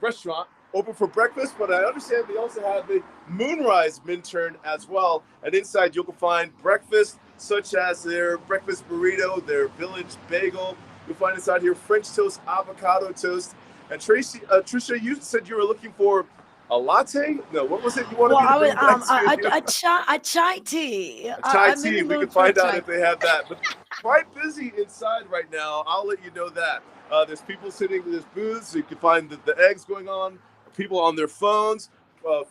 Speaker 3: restaurant, open for breakfast, but I understand they also have the Moonrise Minturn as well. And inside you can find breakfast, such as their breakfast burrito, their village bagel. You'll find inside here French toast, avocado toast. And Trisha, you said you were looking for a latte? No, what was it you wanted me to bring back to?
Speaker 1: A chai tea.
Speaker 3: A chai tea. We can find out if they have that. But quite busy inside right now. I'll let you know that. There's people sitting in this booth, so you can find the eggs going on, people on their phones,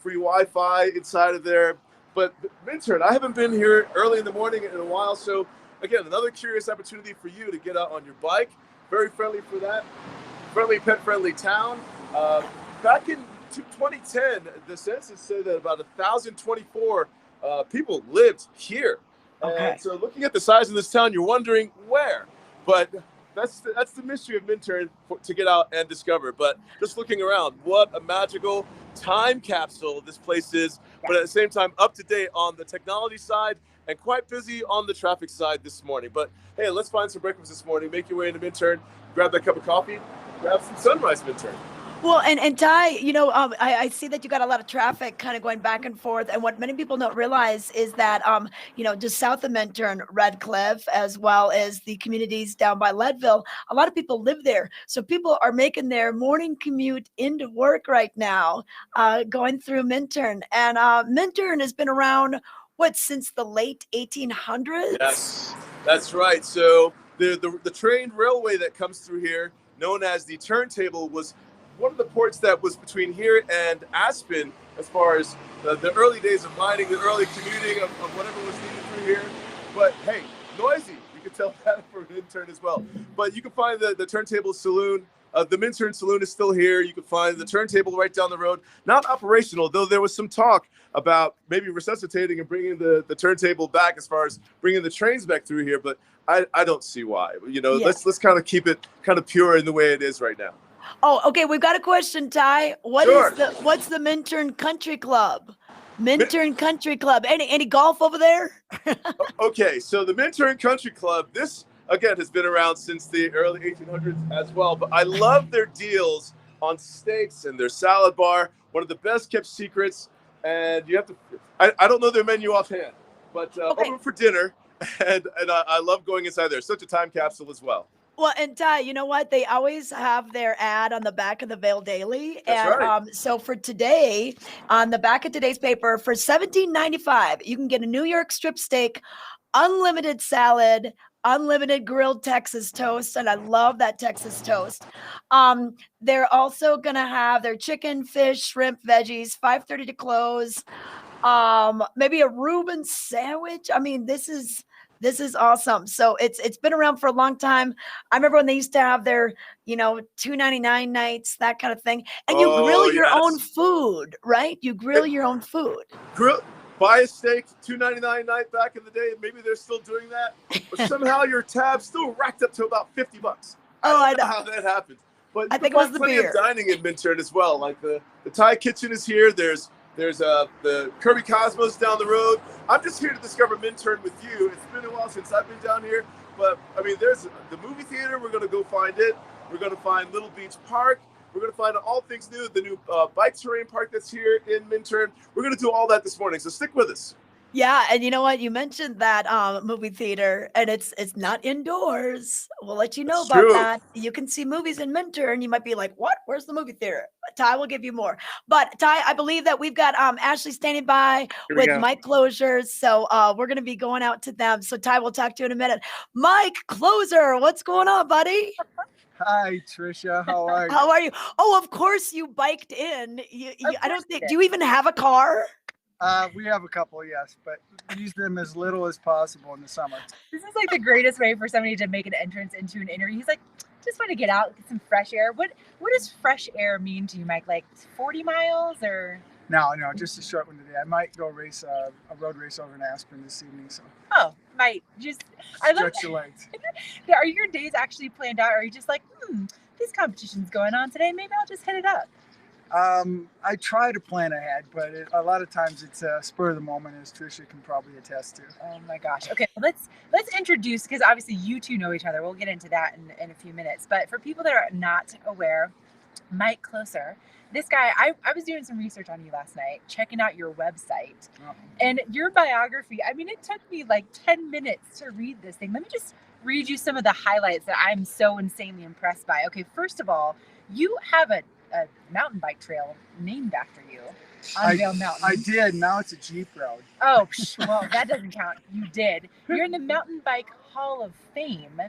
Speaker 3: free Wi-Fi inside of there. But Minturn, I haven't been here early in the morning in a while, so again, another curious opportunity for you to get out on your bike. Very friendly for that. Friendly, pet-friendly town. Back in 2010, the census said that about 1,024 people lived here.
Speaker 1: Okay.
Speaker 3: And so looking at the size of this town, you're wondering where. But that's the mystery of Minturn to get out and discover. But just looking around, what a magical time capsule this place is. But at the same time, up to date on the technology side and quite busy on the traffic side this morning. But hey, let's find some breakfast this morning. Make your way into Minturn, grab that cup of coffee, grab some Sunrise Minturn.
Speaker 1: Well, and Ty, you know, I see that you got a lot of traffic kind of going back and forth. And what many people don't realize is that, you know, just south of Minturn, Red Cliff, as well as the communities down by Leadville, a lot of people live there. So people are making their morning commute into work right now, going through Minturn. And Minturn has been around, since the late 1800s?
Speaker 3: Yes, that's right. So the train railway that comes through here, known as the Turntable, was one of the ports that was between here and Aspen as far as the early days of mining, the early commuting of whatever was needed through here. But hey, noisy. You can tell that from Minturn as well. But you can find the Turntable Saloon. The Minturn Saloon is still here. You can find the Turntable right down the road. Not operational, though there was some talk about maybe resuscitating and bringing the Turntable back as far as bringing the trains back through here. But I don't see why. You know, let's kind of keep it kind of pure in the way it is right now.
Speaker 1: Oh, okay. We've got a question, Ty.
Speaker 3: Sure.
Speaker 1: What's the Minturn Country Club? Minturn Country Club. Any golf over there?
Speaker 3: Okay, so the Minturn Country Club, this again has been around since the early 1800s as well, but I love their deals on steaks and their salad bar, one of the best kept secrets. And you have to, I don't know their menu offhand, but
Speaker 1: Okay.
Speaker 3: over for dinner, and I love going inside there. Such a time capsule as well.
Speaker 1: Well, and Ty, you know what? They always have their ad on the back of the Vail Daily,
Speaker 3: That's
Speaker 1: and
Speaker 3: right.
Speaker 1: so for today, on the back of today's paper, for $17.95, you can get a New York strip steak, unlimited salad, unlimited grilled Texas toast, and I love that Texas toast. They're also gonna have their chicken, fish, shrimp, veggies, 5:30 to close. Maybe a Reuben sandwich. I mean, this is awesome. So it's been around for a long time. I remember when they used to have their, $2.99 nights, that kind of thing. And you grill
Speaker 3: Oh,
Speaker 1: your own
Speaker 3: yes.
Speaker 1: food, right? You grill your own food.
Speaker 3: Grill, buy a steak, $2.99 night back in the day. Maybe they're still doing that, but somehow your tab's still racked up to about $50.
Speaker 1: Oh, I
Speaker 3: I don't know
Speaker 1: know.
Speaker 3: how that happens. But
Speaker 1: I
Speaker 3: you
Speaker 1: think
Speaker 3: can
Speaker 1: it was
Speaker 3: find
Speaker 1: the
Speaker 3: plenty
Speaker 1: beer.
Speaker 3: of dining in Minturn as well. Like the Thai kitchen is here. There's the Kirby Cosmos down the road. I'm just here to discover Minturn with you. It's been a while since I've been down here, but I mean, there's the movie theater. We're gonna go find it. We're gonna find Little Beach Park. We're gonna find all things new. The new bike terrain park that's here in Minturn. We're gonna do all that this morning. So stick with us.
Speaker 1: Yeah, and you know what? You mentioned that movie theater, and it's not indoors. We'll let you know
Speaker 3: That's
Speaker 1: about
Speaker 3: true.
Speaker 1: that. You can see movies in Minter, and you might be like, "What? Where's the movie theater?" Ty will give you more. But Ty, I believe that we've got Ashley standing by
Speaker 7: Here we
Speaker 1: with
Speaker 7: go.
Speaker 1: Mike Closures, so we're gonna be going out to them. So Ty, we'll talk to you in a minute. Mike Closer, what's going on, buddy?
Speaker 7: Hi, Trisha. How are you?
Speaker 1: How are you? Oh, of course you biked in. I
Speaker 2: course
Speaker 1: don't think.
Speaker 2: you
Speaker 1: Do you even have a car?
Speaker 7: We have a couple, yes, but use them as little as possible in the summer.
Speaker 2: This is like the greatest way for somebody to make an entrance into an interview. He's like, just want to get out, get some fresh air. What does fresh air mean to you, Mike? Like 40 miles or?
Speaker 7: No, just a short one today. I might go race a road race over in Aspen this evening, so
Speaker 2: Oh, Mike, just I love.
Speaker 7: stretch your legs.
Speaker 2: Are your days actually planned out? Or are you just like, this competition's going on today. Maybe I'll just hit it up.
Speaker 7: I try to plan ahead, but a lot of times it's spur of the moment, as Trisha can probably attest to.
Speaker 2: Oh my gosh. Okay, let's introduce, because obviously you two know each other. We'll get into that in a few minutes. But for people that are not aware, Mike Closer, this guy, I was doing some research on you last night, checking out your website.
Speaker 7: Oh.
Speaker 2: And your biography, I mean, it took me like 10 minutes to read this thing. Let me just read you some of the highlights that I'm so insanely impressed by. Okay, first of all, you have a mountain bike trail named after you on Vail Mountain.
Speaker 7: I did. Now it's a Jeep road.
Speaker 2: Oh, well, that doesn't count. You did. You're in the Mountain Bike Hall of Fame.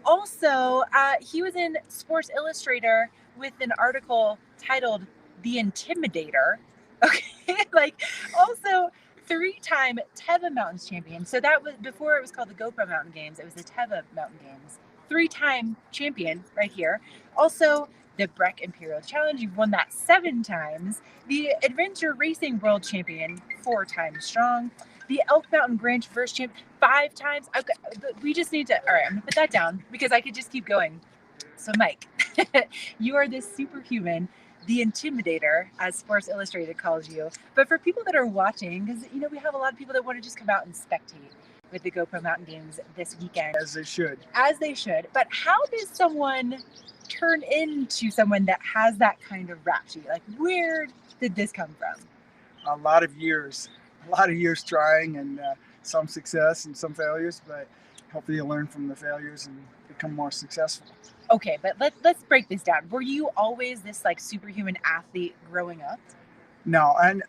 Speaker 2: Also, he was in Sports Illustrated with an article titled "The Intimidator." Okay, also 3-time Teva Mountains champion. So that was before it was called the GoPro Mountain Games. It was the Teva Mountain Games. 3-time champion right here. Also, the Breck Imperial Challenge, you've won that 7 times. The Adventure Racing World Champion, 4 times strong. The Elk Mountain Grand Traverse Champ, 5 times. Okay, we just need to, all right, I'm gonna put that down because I could just keep going. So Mike, you are this superhuman, the Intimidator, as Sports Illustrated calls you. But for people that are watching, because we have a lot of people that want to just come out and spectate with the GoPro Mountain Games this weekend.
Speaker 7: As they should.
Speaker 2: As they should. But how does someone turn into someone that has that kind of rap sheet? Like, where did this come from?
Speaker 7: A lot of years trying, and some success and some failures, but hopefully you learn from the failures and become more successful.
Speaker 2: Okay, but let's break this down. Were you always this like superhuman athlete growing up?
Speaker 7: No, and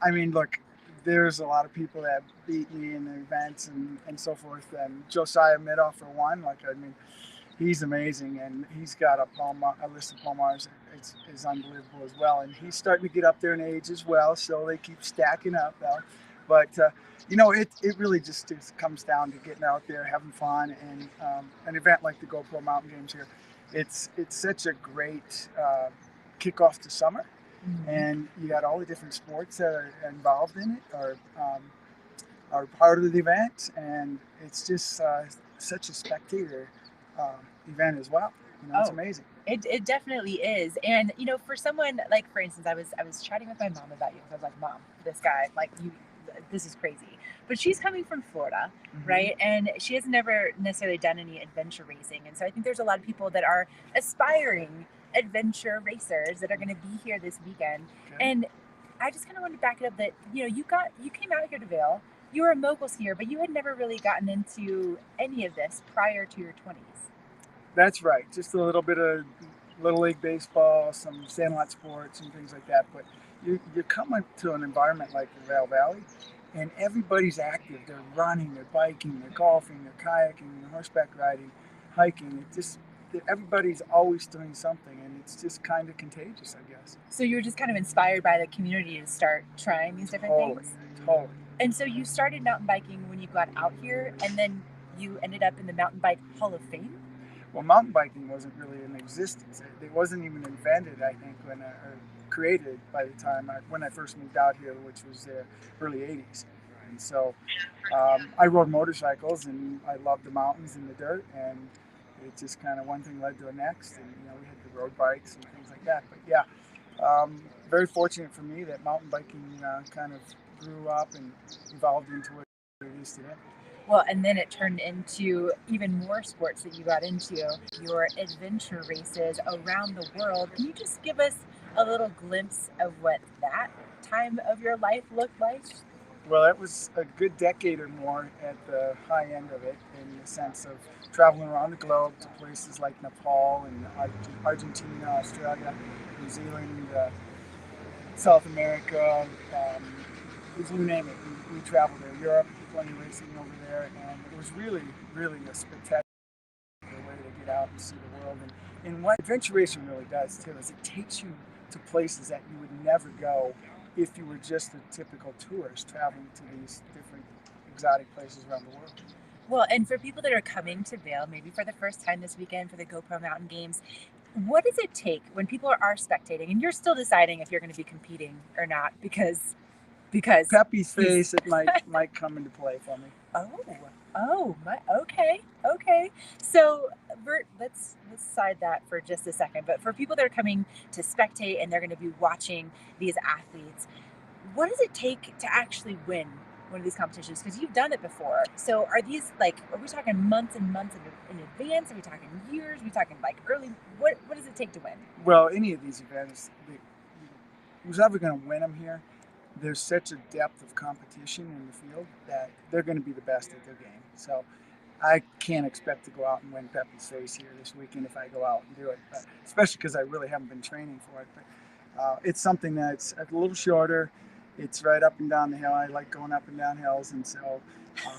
Speaker 7: I mean, look, there's a lot of people that beat me in the events and so forth. And Josiah Middle, for one, he's amazing, and he's got a list of Palmars is unbelievable as well. And he's starting to get up there in age as well, so they keep stacking up though. But it really just comes down to getting out there, having fun, and an event like the GoPro Mountain Games here. It's such a great kickoff to summer, and you got all the different sports that are involved in it are part of the event, and it's just such a spectator event as well. It's amazing.
Speaker 2: It definitely is. And for someone like, for instance, I was chatting with my mom about you because I was like, Mom, this guy, like, this is crazy. But she's coming from Florida, right? And she has never necessarily done any adventure racing. And so I think there's a lot of people that are aspiring adventure racers that are going to be here this weekend. Okay. And I just kind of wanted to back it up that, you came out here to Vail. You were a mogul skier, but you had never really gotten into any of this prior to your 20s.
Speaker 7: That's right. Just a little bit of Little League baseball, some sandlot sports and things like that. But you come into an environment like the Vail Valley, and everybody's active. They're running, they're biking, they're golfing, they're kayaking, they're horseback riding, hiking. Everybody's always doing something, and it's just kind of contagious, I guess.
Speaker 2: So you were just kind of inspired by the community to start trying these different things?
Speaker 7: Totally.
Speaker 2: And so you started mountain biking when you got out here, and then you ended up in the Mountain Bike Hall of Fame?
Speaker 7: Well, mountain biking wasn't really in existence. It wasn't even invented, I think, or created by the time when I first moved out here, which was the early 80s. And so I rode motorcycles, and I loved the mountains and the dirt, and it just kind of one thing led to the next. And, we had the road bikes and things like that. But yeah, very fortunate for me that mountain biking kind of grew up and evolved into what it is today.
Speaker 2: Well, and then it turned into even more sports that you got into, your adventure races around the world. Can you just give us a little glimpse of what that time of your life looked like?
Speaker 7: Well, it was a good decade or more at the high end of it, in the sense of traveling around the globe to places like Nepal and Argentina, Australia, New Zealand, South America, you name it. We traveled there. Europe, plenty of racing over there, and it was really, really a spectacular way to get out and see the world. And what adventure racing really does too is it takes you to places that you would never go if you were just a typical tourist traveling to these different exotic places around the world.
Speaker 2: Well, and for people that are coming to Vail, maybe for the first time this weekend for the GoPro Mountain Games, what does it take when people are spectating, and you're still deciding if you're going to be competing or not, because
Speaker 7: Peppy's face, it might come into play for me.
Speaker 2: Okay. So let's side that for just a second. But for people that are coming to spectate and they're going to be watching these athletes, what does it take to actually win one of these competitions? Because you've done it before. So are we talking months and months in advance? Are we talking years? Are we talking early? What does it take to win?
Speaker 7: Well, any of these events, who's ever going to win them here, there's such a depth of competition in the field that they're going to be the best at their game. So I can't expect to go out and win Peppy's face here this weekend if I go out and do it, but especially because I really haven't been training for it. But it's something that's a little shorter. It's right up and down the hill. I like going up and down hills. And so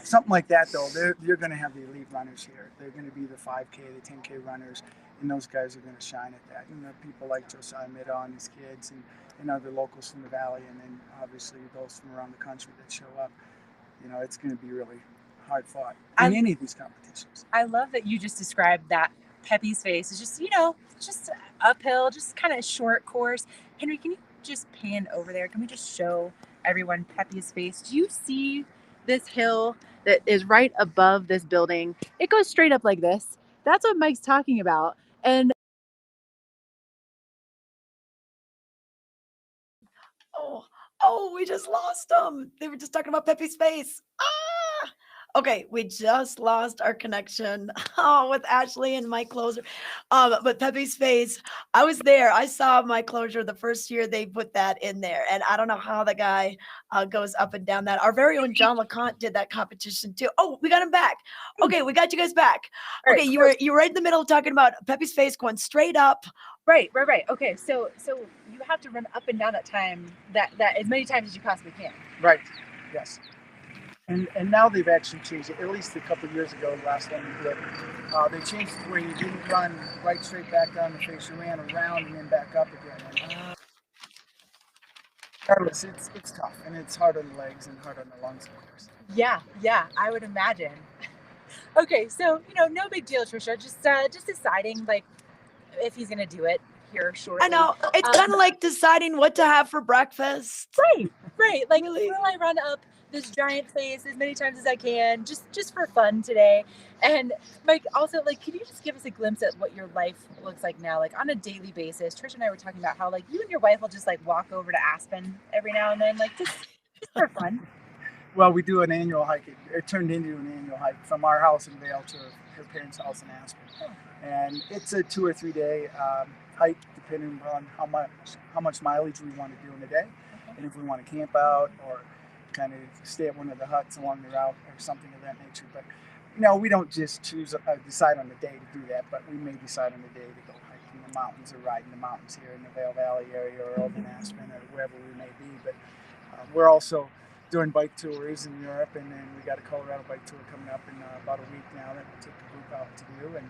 Speaker 7: something like that, though, you're going to have the elite runners here. They're going to be the 5K, the 10K runners, and those guys are going to shine at that. People like Josiah Middaugh and his kids, and other locals from the valley, and then obviously those from around the country that show up. It's going to be really hard fought in any of these competitions.
Speaker 2: I love that you just described that Peppy's face is just uphill, just kind of short course. Henry, can you just pan over there? Can we just show everyone Peppy's face? Do you see this hill that is right above this building? It goes straight up like this. That's what Mike's talking about. And
Speaker 1: Oh, we just lost them. They were just talking about Peppy's face. Ah! Okay, we just lost our connection with Ashley and Mike Closer. But Peppy's face, I was there. I saw Mike Closer the first year they put that in there. And I don't know how the guy goes up and down that. Our very own John LeConte did that competition too. Oh, we got him back. Okay, we got you guys back. Okay, you were right in the middle talking about Peppy's face going straight up.
Speaker 2: Right. Okay, so you have to run up and down that time, that as many times as you possibly can.
Speaker 7: Right. Yes. And now they've actually changed it. At least a couple of years ago, the last time we did, they changed it where you didn't run right straight back down the face. You ran around and then back up again. Regardless, it's tough, and it's hard on the legs and hard on the lungs, of course.
Speaker 2: Yeah, I would imagine. Okay, so no big deal, Trisha. Just deciding if he's gonna do it here shortly.
Speaker 1: I know, it's kind of like deciding what to have for breakfast.
Speaker 2: Right. Really? Will I run up this giant place as many times as I can, just for fun today. And Mike, also, like, can you just give us a glimpse at what your life looks like now, like on a daily basis? Trish and I were talking about how like you and your wife will just like walk over to Aspen every now and then, like just for fun.
Speaker 7: Well, we do an annual hike. It turned into an annual hike from our house in Vail to her parents' house in Aspen, and it's a 2 or 3 day hike, depending on how much mileage we want to do in a day, and if we want to camp out or kind of stay at one of the huts along the route or something of that nature. But we don't just decide on the day to do that, but we may decide on the day to go hiking the mountains or riding the mountains here in the Vail Valley area or over in Aspen or wherever we may be. But we're also doing bike tours in Europe, and then we got a Colorado bike tour coming up in about a week now that we'll take a group out to do. And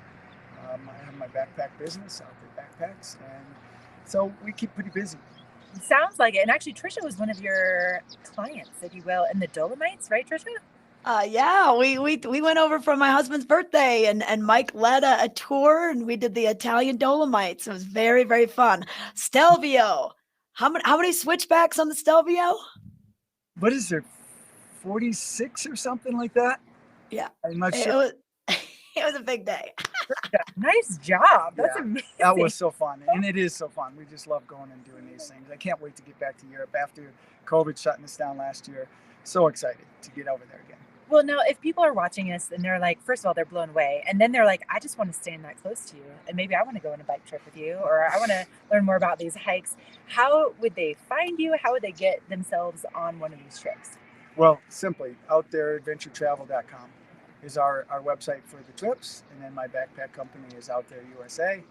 Speaker 7: I have my backpack business out there, backpacks, and so we keep pretty busy.
Speaker 2: Sounds like it. And actually, Trisha was one of your clients, if you will, in the Dolomites, right, Trisha?
Speaker 1: Yeah, we went over for my husband's birthday, and Mike led a tour, and we did the Italian Dolomites. It was very, very fun. Stelvio, how many switchbacks on the Stelvio?
Speaker 7: What is there, 46 or something like that?
Speaker 1: Yeah,
Speaker 7: I'm not
Speaker 1: it
Speaker 7: sure.
Speaker 1: was it was a big day.
Speaker 2: Nice job. That's amazing.
Speaker 7: That was so fun, and it is so fun. We just love going and doing these things. I can't wait to get back to Europe after COVID shutting us down last year. So excited to get over there again.
Speaker 2: Well, now, if people are watching us and they're like, first of all, they're blown away, and then they're like, I just want to stand that close to you, and maybe I want to go on a bike trip with you, or I want to learn more about these hikes. How would they find you? How would they get themselves on one of these trips?
Speaker 7: Well, simply, OutThereAdventureTravel.com is our website for the trips, and then my backpack company is Out There USA.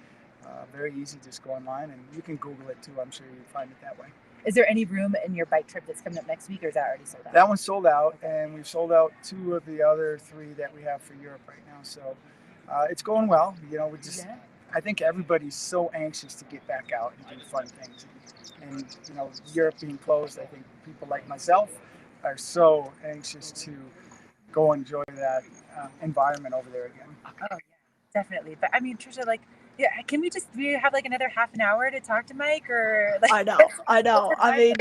Speaker 7: Very easy, just go online, and you can Google it too. I'm sure you'll find it that way.
Speaker 2: Is there any room in your bike trip that's coming up next week, or is that already sold out?
Speaker 7: That one's sold out, and we've sold out 2 of the other 3 that we have for Europe right now. So it's going well. I think everybody's so anxious to get back out and do fun things. And Europe being closed, I think people like myself are so anxious to go enjoy that environment over there again.
Speaker 2: Oh yeah, definitely. But I mean, Trisha, like, yeah, do we have like another half an hour to talk to Mike, or like?
Speaker 1: I know. I mean,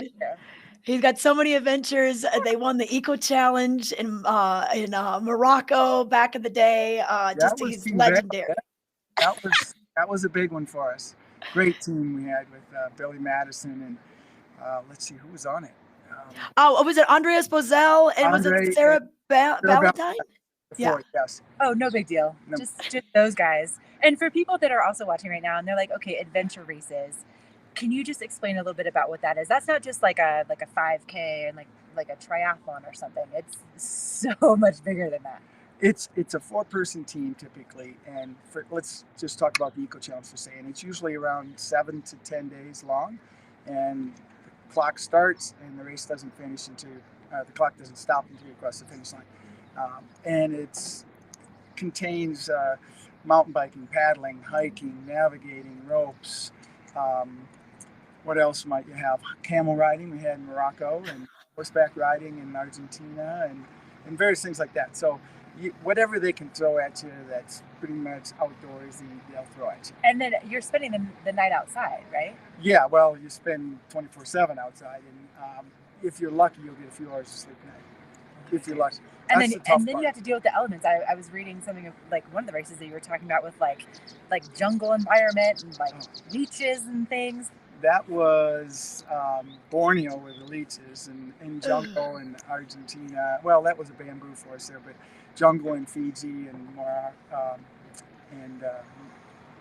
Speaker 1: he's got so many adventures. They won the Eco Challenge in Morocco back in the day. He's legendary.
Speaker 7: That was a big one for us. Great team we had with Billy Madison and let's see who was on it.
Speaker 1: Was it Andreas Bozell and was it Sarah Valentine?
Speaker 7: Yeah. Yes.
Speaker 2: Oh, no big deal. No. Just those guys. And for people that are also watching right now and they're like, okay, adventure races, can you just explain a little bit about what that is? That's not just like a 5K and like a triathlon or something. It's so much bigger than that.
Speaker 7: It's a 4-person team typically, and let's just talk about the Eco Challenge for a second. It's usually around 7 to 10 days long, and the clock starts and the race doesn't finish until the clock doesn't stop until you cross the finish line. And it contains mountain biking, paddling, hiking, navigating, ropes. What else might you have? Camel riding we had in Morocco, and horseback riding in Argentina, and various things like that. So whatever they can throw at you that's pretty much outdoorsy, they'll throw at you.
Speaker 2: And then you're spending the night outside, right?
Speaker 7: Yeah, well, you spend 24/7 outside, and if you're lucky, you'll get a few hours of sleep a night. If you're lucky.
Speaker 2: And then you have to deal with the elements. I was reading something of like one of the races that you were talking about with like jungle environment and like leeches and things.
Speaker 7: That was Borneo with the leeches, and jungle in Argentina. Well, that was a bamboo forest there, but jungle in Fiji and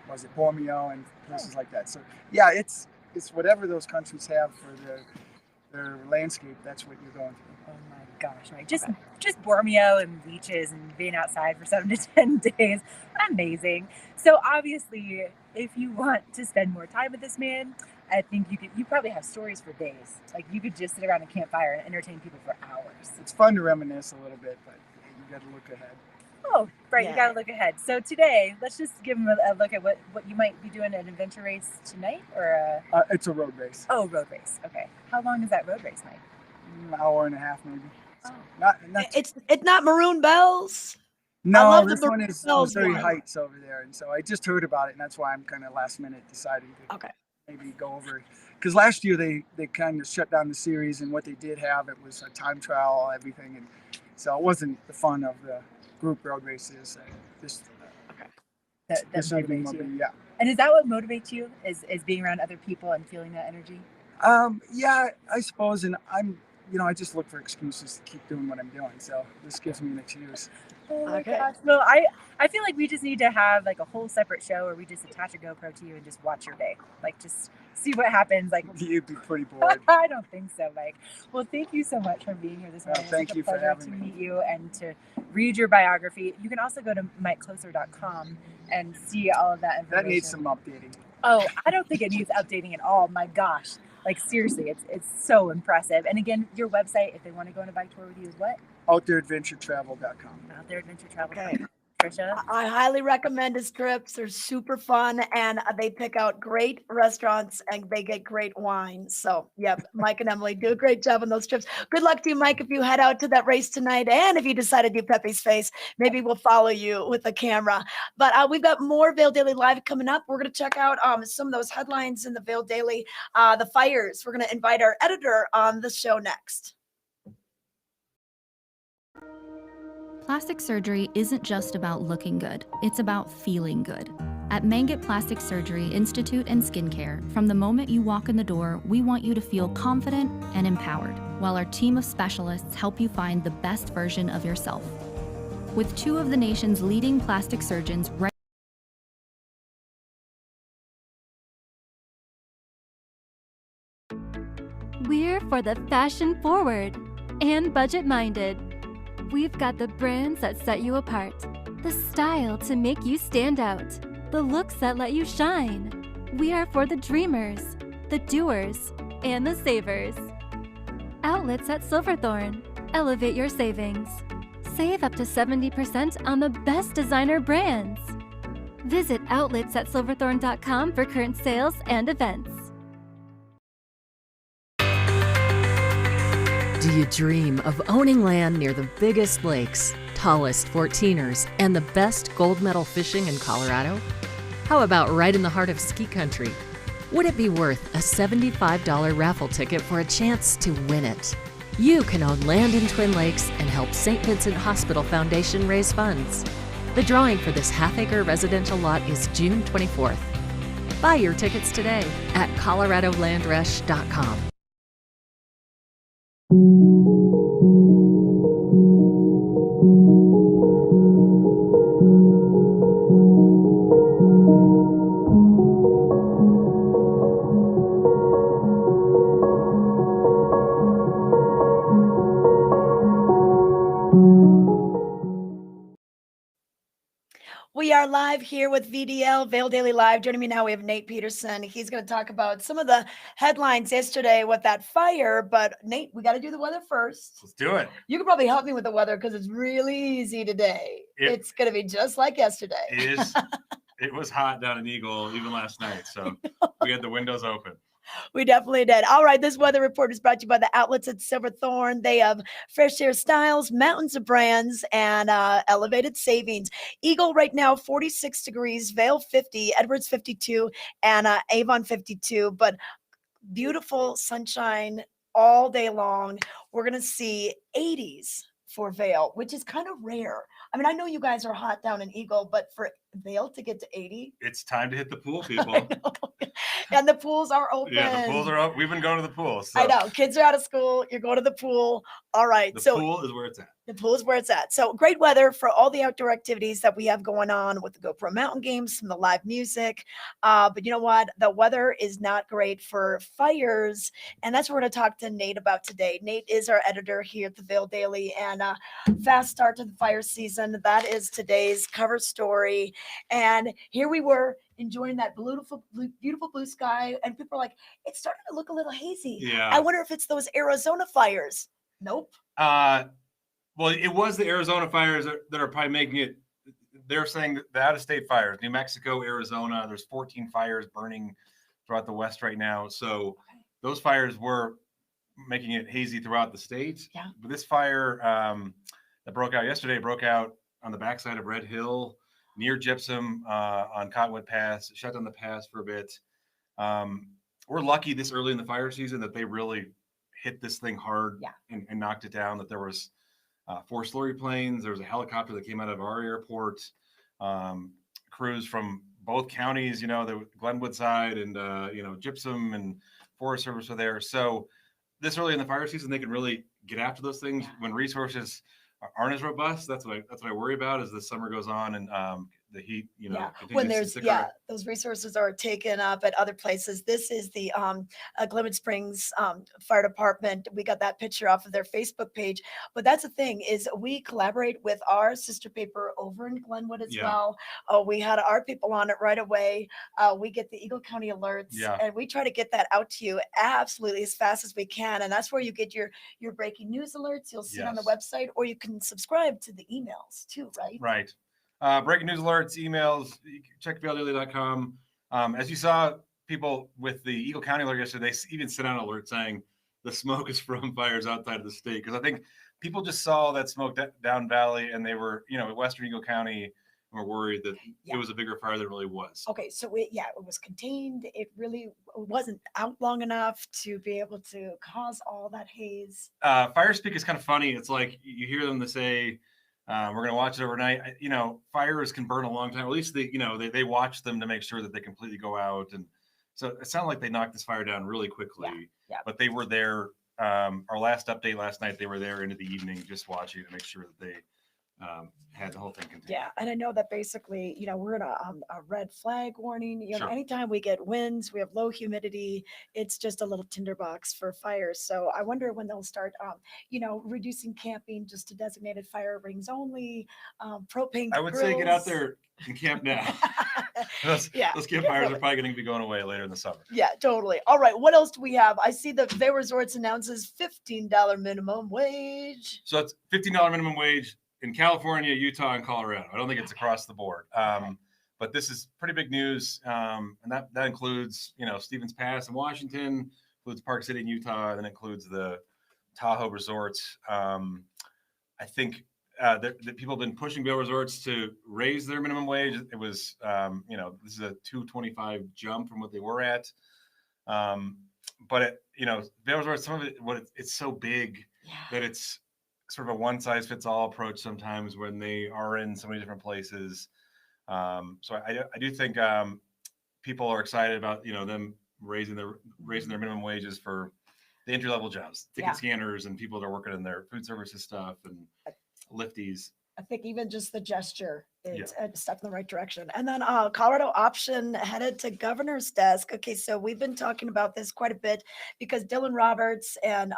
Speaker 7: was it Borneo and places like that. So yeah, it's whatever those countries have for their landscape. That's what you're going through.
Speaker 2: Oh my gosh, right? Just Borneo and beaches and being outside for 7 to 10 days. Amazing. So obviously, if you want to spend more time with this man, I think you probably have stories for days. Like you could just sit around a campfire and entertain people for hours.
Speaker 7: It's fun to reminisce a little bit, but you got to look ahead.
Speaker 2: Oh, right. Yeah. You got to look ahead. So today, let's just give them a look at what you might be doing an adventure race tonight, or
Speaker 7: it's a road race.
Speaker 2: Oh, road race. Okay. How long is that road race, Mike?
Speaker 7: An hour and a half, maybe.
Speaker 1: So not it's not Maroon Bells.
Speaker 7: No, this one is Missouri Heights over there, and so I just heard about it, and that's why I'm kind of last minute deciding to.
Speaker 1: Okay.
Speaker 7: maybe go over, because last year they kind of shut down the series, and what they did have, it was a time trial, everything, and so it wasn't the fun of the group road races. This
Speaker 2: That
Speaker 7: this evening
Speaker 2: motivates
Speaker 7: will
Speaker 2: you.
Speaker 7: be, yeah.
Speaker 2: And is that what motivates you? Is being around other people and feeling that energy?
Speaker 7: Yeah, I suppose, and I just look for excuses to keep doing what I'm doing. So this gives me an excuse.
Speaker 2: Oh my
Speaker 1: Okay.
Speaker 2: gosh. Well, I feel like we just need to have like a whole separate show where we just attach a GoPro to you and just watch your day. Like just see what happens. Like
Speaker 7: You'd be pretty bored.
Speaker 2: I don't think so, Mike. Well, thank you so much for being here this morning.
Speaker 7: Thank
Speaker 2: It's
Speaker 7: you
Speaker 2: such a
Speaker 7: for
Speaker 2: pleasure
Speaker 7: having
Speaker 2: to
Speaker 7: me.
Speaker 2: meet you and to read your biography. You can also go to mikecloser.com and see all of that information.
Speaker 7: That needs some updating.
Speaker 2: Oh, I don't think it needs updating at all. My gosh. Like seriously, it's so impressive. And again, your website, if they want to go on a bike tour with you, is what?
Speaker 7: OutThereAdventureTravel.com.
Speaker 2: Out there, Adventure Travel.
Speaker 1: Okay.
Speaker 2: Trisha.
Speaker 1: I highly recommend his trips. They're super fun, and they pick out great restaurants and they get great wine. So, yep, Mike and Emily do a great job on those trips. Good luck to you, Mike, if you head out to that race tonight. And if you decide to do Pepe's Face, maybe we'll follow you with the camera. But we've got more Vail Daily Live coming up. We're going to check out some of those headlines in the Vail Daily, the fires. We're going to invite our editor on the show next.
Speaker 8: Plastic surgery isn't just about looking good, it's about feeling good. At Mangett Plastic Surgery Institute and Skincare, from the moment you walk in the door, we want you to feel confident and empowered, while our team of specialists help you find the best version of yourself. With two of the nation's leading plastic surgeons right
Speaker 9: We're for the fashion forward and budget minded. We've got the brands that set you apart, the style to make you stand out, the looks that let you shine. We are for the dreamers, the doers, and the savers. Outlets at Silverthorne. Elevate your savings. Save up to 70% on the best designer brands. Visit outlets@silverthorne.com for current sales and events.
Speaker 5: Do you dream of owning land near the biggest lakes, tallest 14ers, and the best gold medal fishing in Colorado? How about right in the heart of ski country? Would it be worth a $75 raffle ticket for a chance to win it? You can own land in Twin Lakes and help St. Vincent Hospital Foundation raise funds. The drawing for this half-acre residential lot is June 24th. Buy your tickets today at coloradolandrush.com.
Speaker 1: We are live here with VDL, Vail Daily Live. Joining me now, we have Nate Peterson. He's going to talk about some of the headlines yesterday with that fire. But Nate, we got to do the weather first.
Speaker 10: Let's do it.
Speaker 1: You can probably help me with the weather because it's really easy today. It's going to be just like yesterday.
Speaker 10: It is. It was hot down in Eagle even last night, so we had the windows open.
Speaker 1: We definitely did. All right, this weather report is brought to you by the outlets at Silverthorne. They have fresh air styles, mountains of brands, and elevated savings. Eagle right now, 46 degrees, Vail 50, Edwards 52, and Avon 52. But beautiful sunshine all day long. We're going to see 80s for Vail, which is kind of rare. I mean, I know you guys are hot down in Eagle, but for Vail to get to 80,
Speaker 10: it's time to hit the pool, people.
Speaker 1: And the pools are open.
Speaker 10: Yeah, the pools are open. We've been going to the pool. So.
Speaker 1: I know. Kids are out of school. You're going to the pool. All right.
Speaker 10: The pool is where it's at.
Speaker 1: The pool is where it's at. So great weather for all the outdoor activities that we have going on with the GoPro Mountain Games, some of the live music. But you know what? The weather is not great for fires. And that's what we're going to talk to Nate about today. Nate is our editor here at the Vail Daily. And fast start to the fire season. That is today's cover story. And here we were enjoying that beautiful blue sky. And people are like, it's starting to look a little hazy.
Speaker 10: Yeah.
Speaker 1: I wonder if it's those Arizona fires. Nope.
Speaker 10: Well, it was the Arizona fires that are probably making it. They're saying the out-of-state fires, New Mexico, Arizona. There's 14 fires burning throughout the West right now. So those fires were making it hazy throughout the state.
Speaker 1: Yeah.
Speaker 10: But this fire that broke out yesterday broke out on the backside of Red Hill, near Gypsum, on Cottonwood Pass. Shut down the pass for a bit. we're lucky this early in the fire season that they really hit this thing hard
Speaker 1: Yeah.
Speaker 10: and knocked it down. That there was 4 slurry planes. There was a helicopter that came out of our airport. Crews from both counties, the Glenwood side and Gypsum and Forest Service were there. So this early in the fire season, they can really get after those things when resources aren't as robust. That's what I worry about as the summer goes on and the heat,
Speaker 1: when
Speaker 10: continues to
Speaker 1: there's
Speaker 10: stick around.
Speaker 1: those resources are taken up at other places. This is the Glenwood Springs Fire Department. We got that picture off of their Facebook page. But that's the thing is we collaborate with our sister paper over in Glenwood as well. We had our people on it right away. We get the Eagle County alerts, and we try to get that out to you absolutely as fast as we can. And that's where you get your breaking news alerts. You'll see it on the website, or you can subscribe to the emails too, right?
Speaker 10: Right. Breaking news alerts, emails, check vaildaily.com. As you saw, people with the Eagle County alert yesterday, they even sent out an alert saying the smoke is from fires outside of the state. Because I think people just saw that smoke down valley and they were, Western Eagle County, and were worried that it was a bigger fire than it really was.
Speaker 1: Okay, so it was contained. It really wasn't out long enough to be able to cause all that haze.
Speaker 10: Fire speak is kind of funny. It's like you hear them to say, we're going to watch it overnight. Fires can burn a long time. At least they watch them to make sure that they completely go out. And so it sounded like they knocked this fire down really quickly.
Speaker 1: Yeah.
Speaker 10: But they were there. Our last update last night, they were there into the evening just watching to make sure that they had the whole thing contained.
Speaker 1: Yeah, and I know that basically, we're in a red flag warning.
Speaker 10: Sure.
Speaker 1: Anytime we get winds, we have low humidity. It's just a little tinderbox for fires. So I wonder when they'll start, reducing camping just to designated fire rings only. Propane.
Speaker 10: I would say get out there and camp now. Those campfires are probably going to be going away later in the summer.
Speaker 1: Yeah, totally. All right, what else do we have? I see the Vail Resorts announces $15 minimum wage.
Speaker 10: So it's $15 minimum wage in California, Utah, and Colorado. I don't think it's across the board. But this is pretty big news. And that includes, Stevens Pass in Washington, includes Park City in Utah, and then includes the Tahoe resorts. I think that people have been pushing Vail Resorts to raise their minimum wage. It was, this is a $2.25 jump from what they were at. But Vail Resorts, some of it, it's so big that it's sort of a one size fits all approach sometimes when they are in so many different places. So I do think people are excited about them raising their minimum wages for the entry level jobs, ticket scanners, and people that are working in their food services stuff and lifties.
Speaker 1: I think even just the gesture is a step in the right direction. And then Colorado option headed to governor's desk. Okay, so we've been talking about this quite a bit because Dylan Roberts and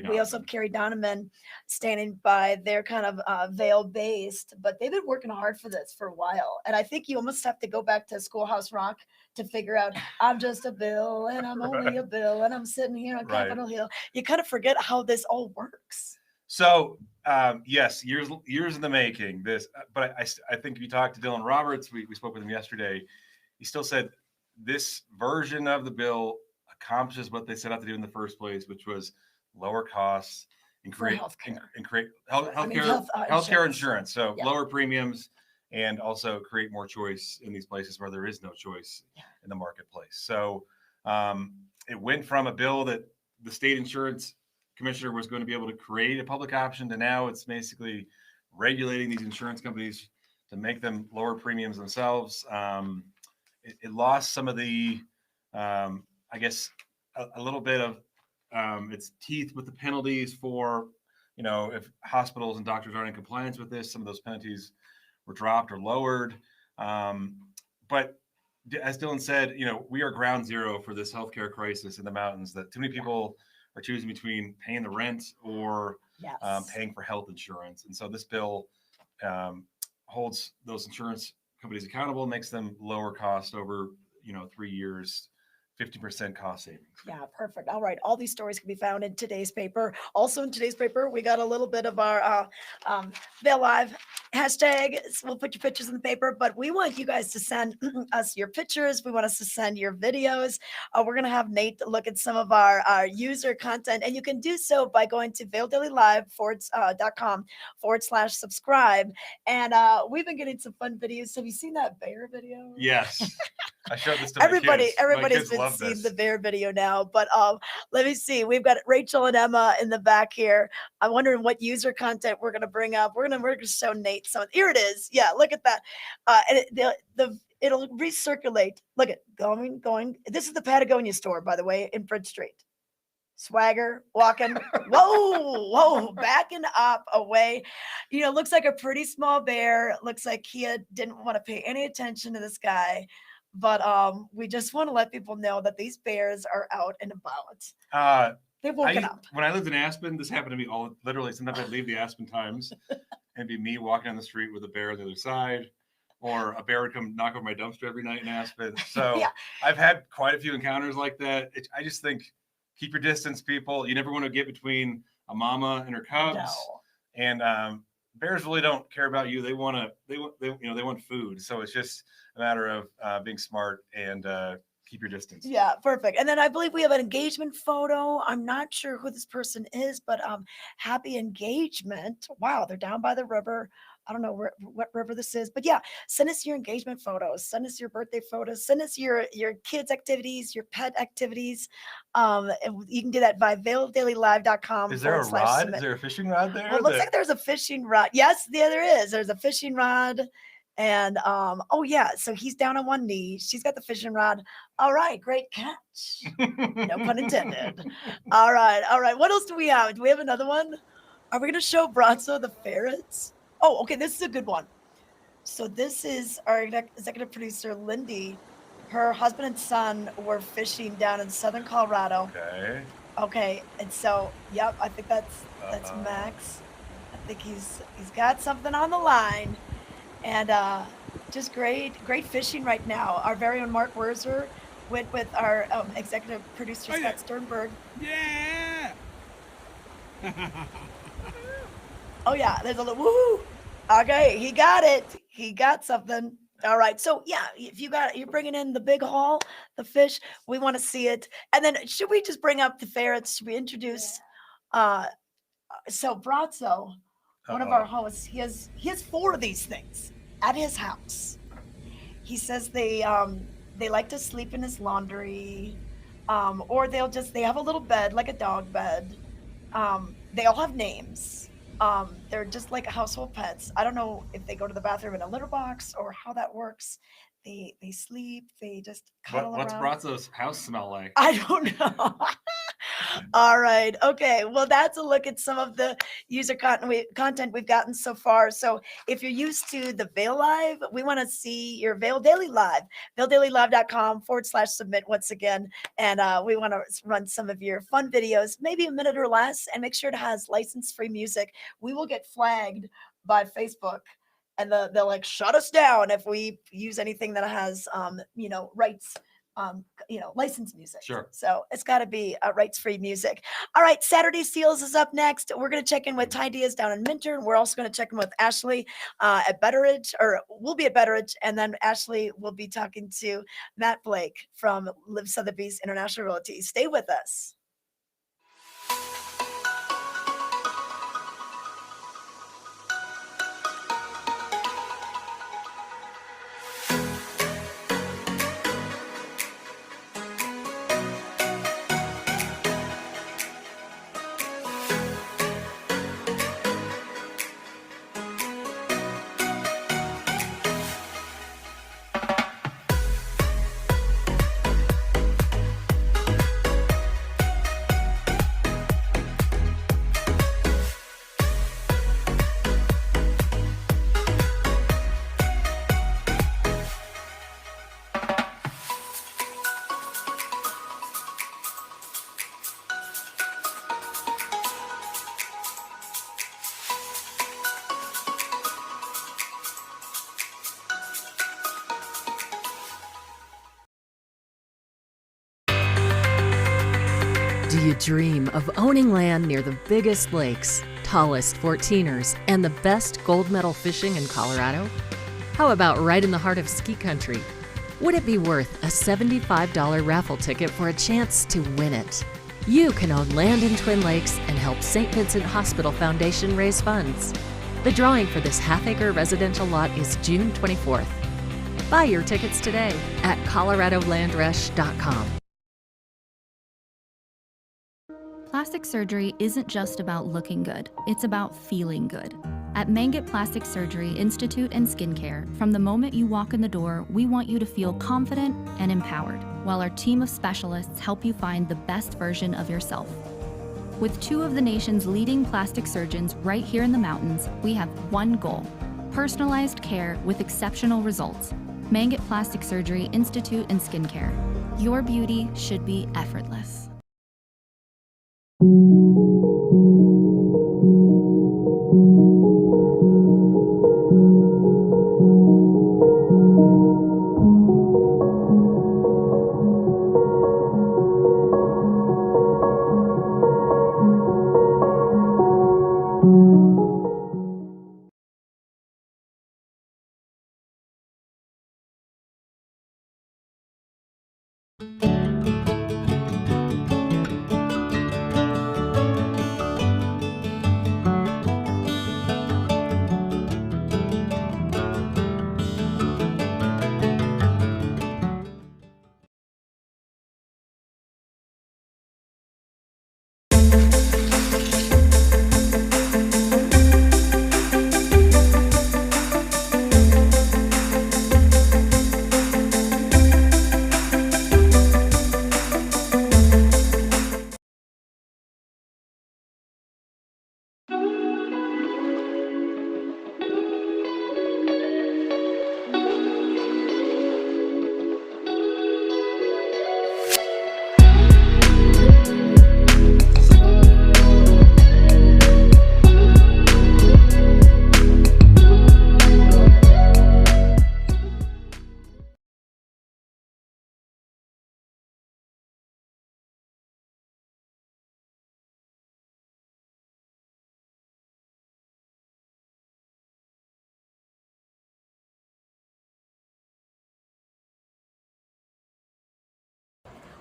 Speaker 1: we also have Carrie Donovan standing by. They're kind of Vail based, but they've been working hard for this for a while. And I think you almost have to go back to Schoolhouse Rock to figure out I'm just a bill and I'm only a bill and I'm sitting here on Capitol Hill. You kind of forget how this all works.
Speaker 10: So yes, years in the making. But I think if you talk to Dylan Roberts, we spoke with him yesterday. He still said this version of the bill accomplishes what they set out to do in the first place, which was lower costs and create healthcare insurance. So lower premiums and also create more choice in these places where there is no choice in the marketplace. So it went from a bill that the state insurance commissioner was going to be able to create a public option to now it's basically regulating these insurance companies to make them lower premiums themselves. It lost some of the, I guess, a little bit of its teeth with the penalties for, if hospitals and doctors aren't in compliance with this, some of those penalties were dropped or lowered. But as Dylan said, we are ground zero for this healthcare crisis in the mountains that too many people are choosing between paying the rent or paying for health insurance. And so this bill holds those insurance companies accountable, makes them lower cost over, 3 years, 50% cost savings.
Speaker 1: Yeah, perfect. All right. All these stories can be found in today's paper. Also in today's paper, we got a little bit of our Vail Live hashtag. We'll put your pictures in the paper, but we want you guys to send us your pictures. We want us to send your videos. We're going to have Nate look at some of our user content, and you can do so by going to vaildailylive.com/subscribe. And we've been getting some fun videos. Have you seen that bear video?
Speaker 10: Yes. I showed this to my kids. My
Speaker 1: Everybody's
Speaker 10: kids
Speaker 1: been
Speaker 10: love
Speaker 1: seeing
Speaker 10: this.
Speaker 1: the bear video now, but let me see. We've got Rachel and Emma in the back here. I'm wondering what user content we're gonna bring up. We're gonna show Nate some. Here it is. Yeah, look at that. And it'll recirculate. Look at going. This is the Patagonia store, by the way, in Bridge Street. Swagger walking, whoa, backing up away. Looks like a pretty small bear. Looks like he didn't want to pay any attention to this guy. But we just want to let people know that these bears are out and about. They've woken up.
Speaker 10: When I lived in Aspen, this happened to me literally. Sometimes I'd leave the Aspen Times and be me walking down the street with a bear on the other side, or a bear would come knock over my dumpster every night in Aspen. So
Speaker 1: Yeah.
Speaker 10: I've had quite a few encounters like that. I just think, keep your distance, people. You never want to get between a mama and her cubs.
Speaker 1: No.
Speaker 10: And bears really don't care about you. They want food. So it's just a matter of being smart and keep your distance.
Speaker 1: Yeah, perfect. And then I believe we have an engagement photo. I'm not sure who this person is, but happy engagement. Wow, they're down by the river. I don't know what river this is, but yeah, send us your engagement photos, send us your birthday photos, send us your kids activities, your pet activities. And you can do that by vaildailylive.com.
Speaker 10: Is there a rod? Is there a fishing rod there?
Speaker 1: Well, it looks like there's a fishing rod. Yes, yeah, there is. There's a fishing rod. And oh yeah, so he's down on one knee. She's got the fishing rod. All right, great catch. No pun intended. All right. What else do we have? Do we have another one? Are we gonna show Bronzo the ferrets? Oh, okay, this is a good one. So this is our executive producer, Lindy. Her husband and son were fishing down in southern Colorado. Okay, and so, yep, I think that's Max. I think he's got something on the line. And just great fishing right now. Our very own Mark Werzer went with our executive producer, Scott Sternberg.
Speaker 11: Yeah!
Speaker 1: Oh yeah, there's a little woo. Okay, he got it. He got something. All right. So yeah, if you're bringing in the big haul, the fish, we want to see it. And then should we just bring up the ferrets? Should we introduce? So Brazzo, one of our hosts, he has 4 of these things at his house. He says they like to sleep in his laundry, or they have a little bed like a dog bed. They all have names. They're just like household pets. I don't know if they go to the bathroom in a litter box or how that works. They sleep. They just cuddle around.
Speaker 10: What's Brazzo's house smell like?
Speaker 1: I don't know. All right. Okay. Well, that's a look at some of the user content we've gotten so far. So if you're used to the Vail Live, we want to see your Vail Daily Live, vaildailylive.com/submit once again. And we want to run some of your fun videos, maybe a minute or less, and make sure it has license-free music. We will get flagged by Facebook, and they'll like shut us down if we use anything that has, rights. Licensed music.
Speaker 10: Sure.
Speaker 1: So it's got to be rights-free music. All right, Saturday Seals is up next. We're going to check in with Ty Diaz down in Minturn. We're also going to check in with Ashley at Betteridge, or we'll be at Betteridge, and then Ashley will be talking to Matt Blake from Live Sotheby's International Realty. Stay with us.
Speaker 5: Do you dream of owning land near the biggest lakes, tallest 14ers, and the best gold medal fishing in Colorado? How about right in the heart of ski country? Would it be worth a $75 raffle ticket for a chance to win it? You can own land in Twin Lakes and help St. Vincent Hospital Foundation raise funds. The drawing for this half-acre residential lot is June 24th. Buy your tickets today at coloradolandrush.com.
Speaker 8: Plastic surgery isn't just about looking good, it's about feeling good. At Mangett Plastic Surgery Institute and Skincare, from the moment you walk in the door, we want you to feel confident and empowered, while our team of specialists help you find the best version of yourself. With two of the nation's leading plastic surgeons right here in the mountains, we have one goal: personalized care with exceptional results. Mangett Plastic Surgery Institute and Skincare. Your beauty should be effortless.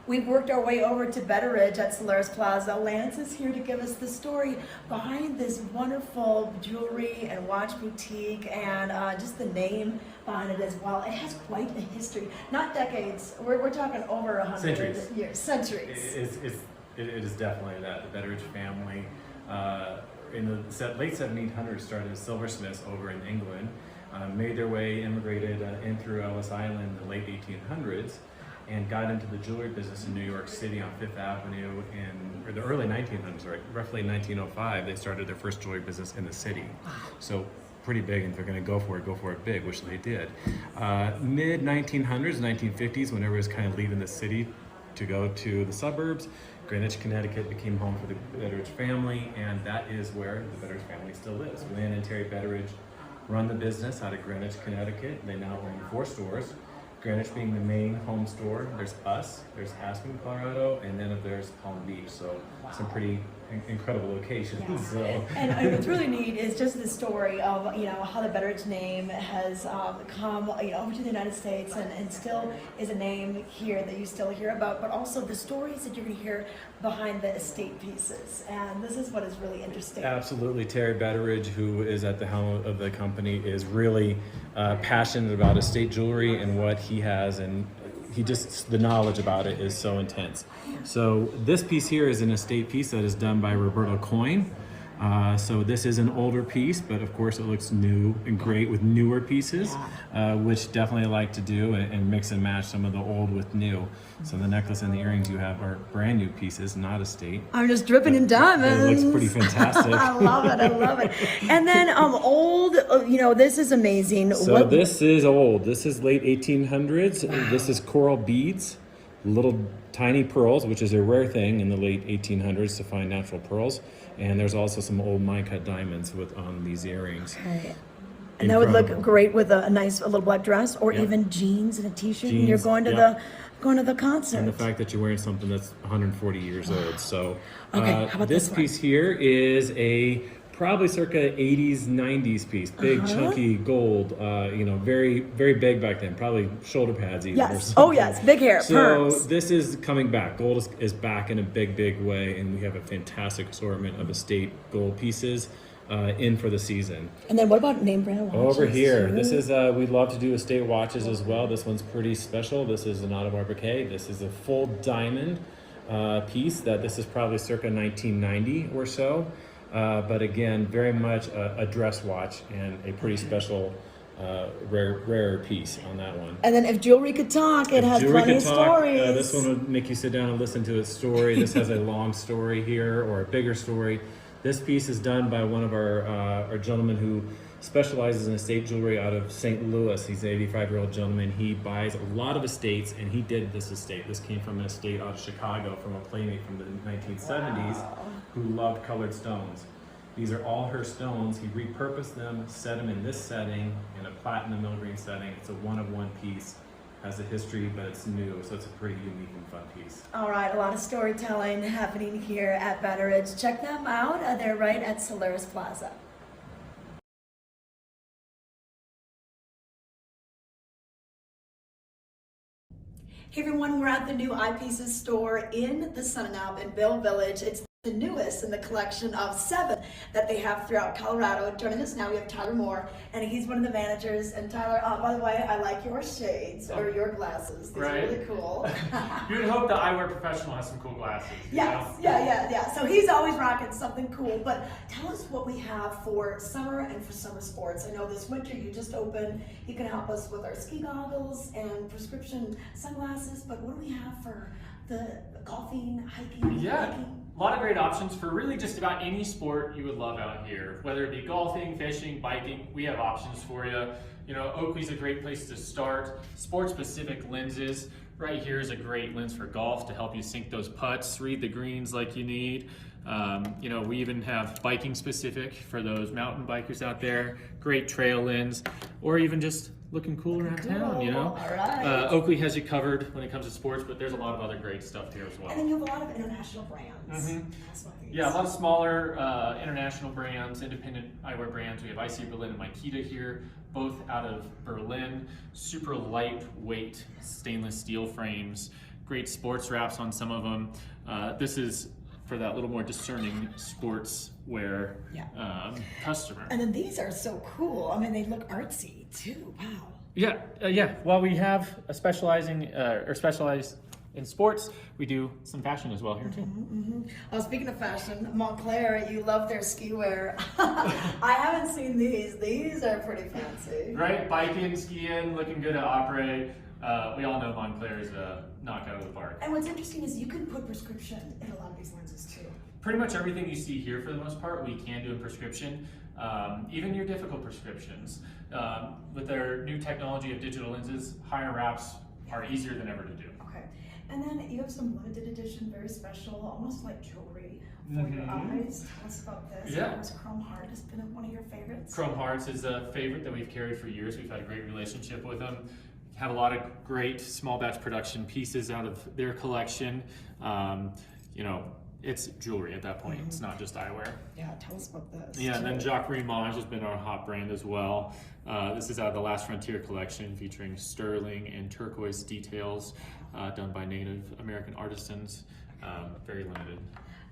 Speaker 1: We've worked our way over to Betteridge at Solaris Plaza. Lance is here to give us the story behind this wonderful jewelry and watch boutique, and just the name behind it as well. It has quite a history, not decades. We're talking over 100 years, centuries.
Speaker 11: It is definitely that. The Betteridge family in the late 1700s started as silversmiths over in England, made their way, immigrated in through Ellis Island in the late 1800s, and got into the jewelry business in New York City on Fifth Avenue in the early 1900s, right? Roughly in 1905, they started their first jewelry business in the city. So pretty big, and if they're going to go for it big, which they did. Mid 1900s, 1950s, when everyone was kind of leaving the city to go to the suburbs, Greenwich, Connecticut became home for the Betteridge family, and that is where the Betteridge family still lives. Lynn and Terry Betteridge run the business out of Greenwich, Connecticut. They now own 4 stores. Greenwich being the main home store. There's us, there's Aspen, Colorado, and then there's Palm Beach. So some pretty incredible locations.
Speaker 1: Yeah.
Speaker 11: So.
Speaker 1: And what's really neat is just the story of how the Betteridge name has come over to the United States and still is a name here that you still hear about, but also the stories that you're going to hear behind the estate pieces. And this is what is really interesting.
Speaker 11: Absolutely. Terry Betteridge, who is at the helm of the company, is really passionate about estate jewelry and what he has, and the knowledge about it is so intense. So this piece here is an estate piece that is done by Roberto Coin. So this is an older piece, but of course it looks new and great with newer pieces, which definitely I like to do and mix and match some of the old with new. So the necklace and the earrings you have are brand new pieces, not estate.
Speaker 1: I'm just dripping in diamonds.
Speaker 11: It looks pretty fantastic.
Speaker 1: I love it. I love it. And then old, this is amazing.
Speaker 11: So this is old. This is late 1800s. Wow. This is coral beads, little tiny pearls, which is a rare thing in the late 1800s to find natural pearls. And there's also some old mine-cut diamonds on these earrings.
Speaker 1: Okay. And that would look great with a little black dress, or even jeans and a t-shirt, and you're going to the concert.
Speaker 11: And the fact that you're wearing something that's 140 years old. So
Speaker 1: okay, how about
Speaker 11: this piece here is a probably circa 80s, 90s piece. Big, chunky gold, very, very big back then. Probably shoulder pads even.
Speaker 1: Yes. Oh, yes. Big hair.
Speaker 11: So
Speaker 1: perms.
Speaker 11: this is coming back. Gold is back in a big, big way, and we have a fantastic assortment of estate gold pieces. in for the season.
Speaker 1: And then what about name brand watches?
Speaker 11: Over here,
Speaker 1: too?
Speaker 11: this is, we love to do estate watches as well. This one's pretty special. This is an Audemars Piguet. This is a full diamond piece this is probably circa 1990 or so. But again, very much a dress watch and a pretty special rare piece on that one.
Speaker 1: And then if jewelry could talk, it has plenty of stories.
Speaker 11: This one would make you sit down and listen to its story. This has a long story here, or a bigger story. This piece is done by one of our gentlemen who specializes in estate jewelry out of St. Louis. He's an 85-year-old gentleman. He buys a lot of estates, and he did this estate. This came from an estate out of Chicago from a playmate from the 1970s who loved colored stones. These are all her stones. He repurposed them, set them in this setting, in a platinum milligreen setting. It's a one-of-one piece. Has a history, but it's new, so it's a pretty unique and fun piece.
Speaker 1: All right, a lot of storytelling happening here at Betteridge. Check them out. They're right at Solaris Plaza. Hey everyone, we're at the new Eyepieces store in the Sunapee in Vail Village. It's the newest in the collection of 7 that they have throughout Colorado. Joining us now, we have Tyler Moore, and he's one of the managers. And Tyler, by the way, I like your shades or your glasses. These are really cool.
Speaker 12: You would hope the eyewear professional has some cool glasses.
Speaker 1: Yes, yeah. So he's always rocking something cool. But tell us what we have for summer and for summer sports. I know this winter you just opened. You can help us with our ski goggles and prescription sunglasses. But what do we have for the golfing, hiking? Hiking?
Speaker 12: A lot of great options for really just about any sport you would love out here. Whether it be golfing, fishing, biking, we have options for you. You know, Oakley's a great place to start. Sport-specific lenses. Right here is a great lens for golf to help you sink those putts, read the greens like you need. You know, we even have biking specific for those mountain bikers out there. Great trail lens, or even just looking cool around town, you know.
Speaker 1: All right.
Speaker 12: Oakley has you covered when it comes to sports, but there's a lot of other great stuff here as well.
Speaker 1: And then you have a lot of international brands.
Speaker 12: Yeah, a lot of smaller international brands, independent eyewear brands. We have IC Berlin and Makita here, both out of Berlin. Super lightweight stainless steel frames. Great sports wraps on some of them. This is for that little more discerning sports wear customer.
Speaker 1: And then these are so cool. I mean, they look artsy too. Wow.
Speaker 12: Yeah. While we have a specializing or specialized in sports, we do some fashion as well here too.
Speaker 1: Well, speaking of fashion, Montclair, you love their ski wear. I haven't seen these. These are pretty fancy.
Speaker 12: Right, biking, skiing, looking good at opera. We all know Montclair is a knockout of the park.
Speaker 1: And what's interesting is you can put prescription in a lot of these lenses too.
Speaker 12: Pretty much everything you see here, for the most part, we can do in prescription. Even your difficult prescriptions. With their new technology of digital lenses, higher wraps are easier than ever to do.
Speaker 1: Okay. And then you have some limited edition, very special, almost like jewelry for your eyes. Tell us about this.
Speaker 12: Yeah.
Speaker 1: Of course, Chrome Heart has been one of your favorites.
Speaker 12: Chrome Hearts is a favorite that we've carried for years. We've had a great relationship with them. Have a lot of great small batch production pieces out of their collection. You know, it's jewelry at that point. It's not just eyewear.
Speaker 1: Yeah, tell us about this.
Speaker 12: Yeah, and then Jacques Rimage has been our hot brand as well. This is out of the Last Frontier collection, featuring sterling and turquoise details done by Native American artisans. Very limited.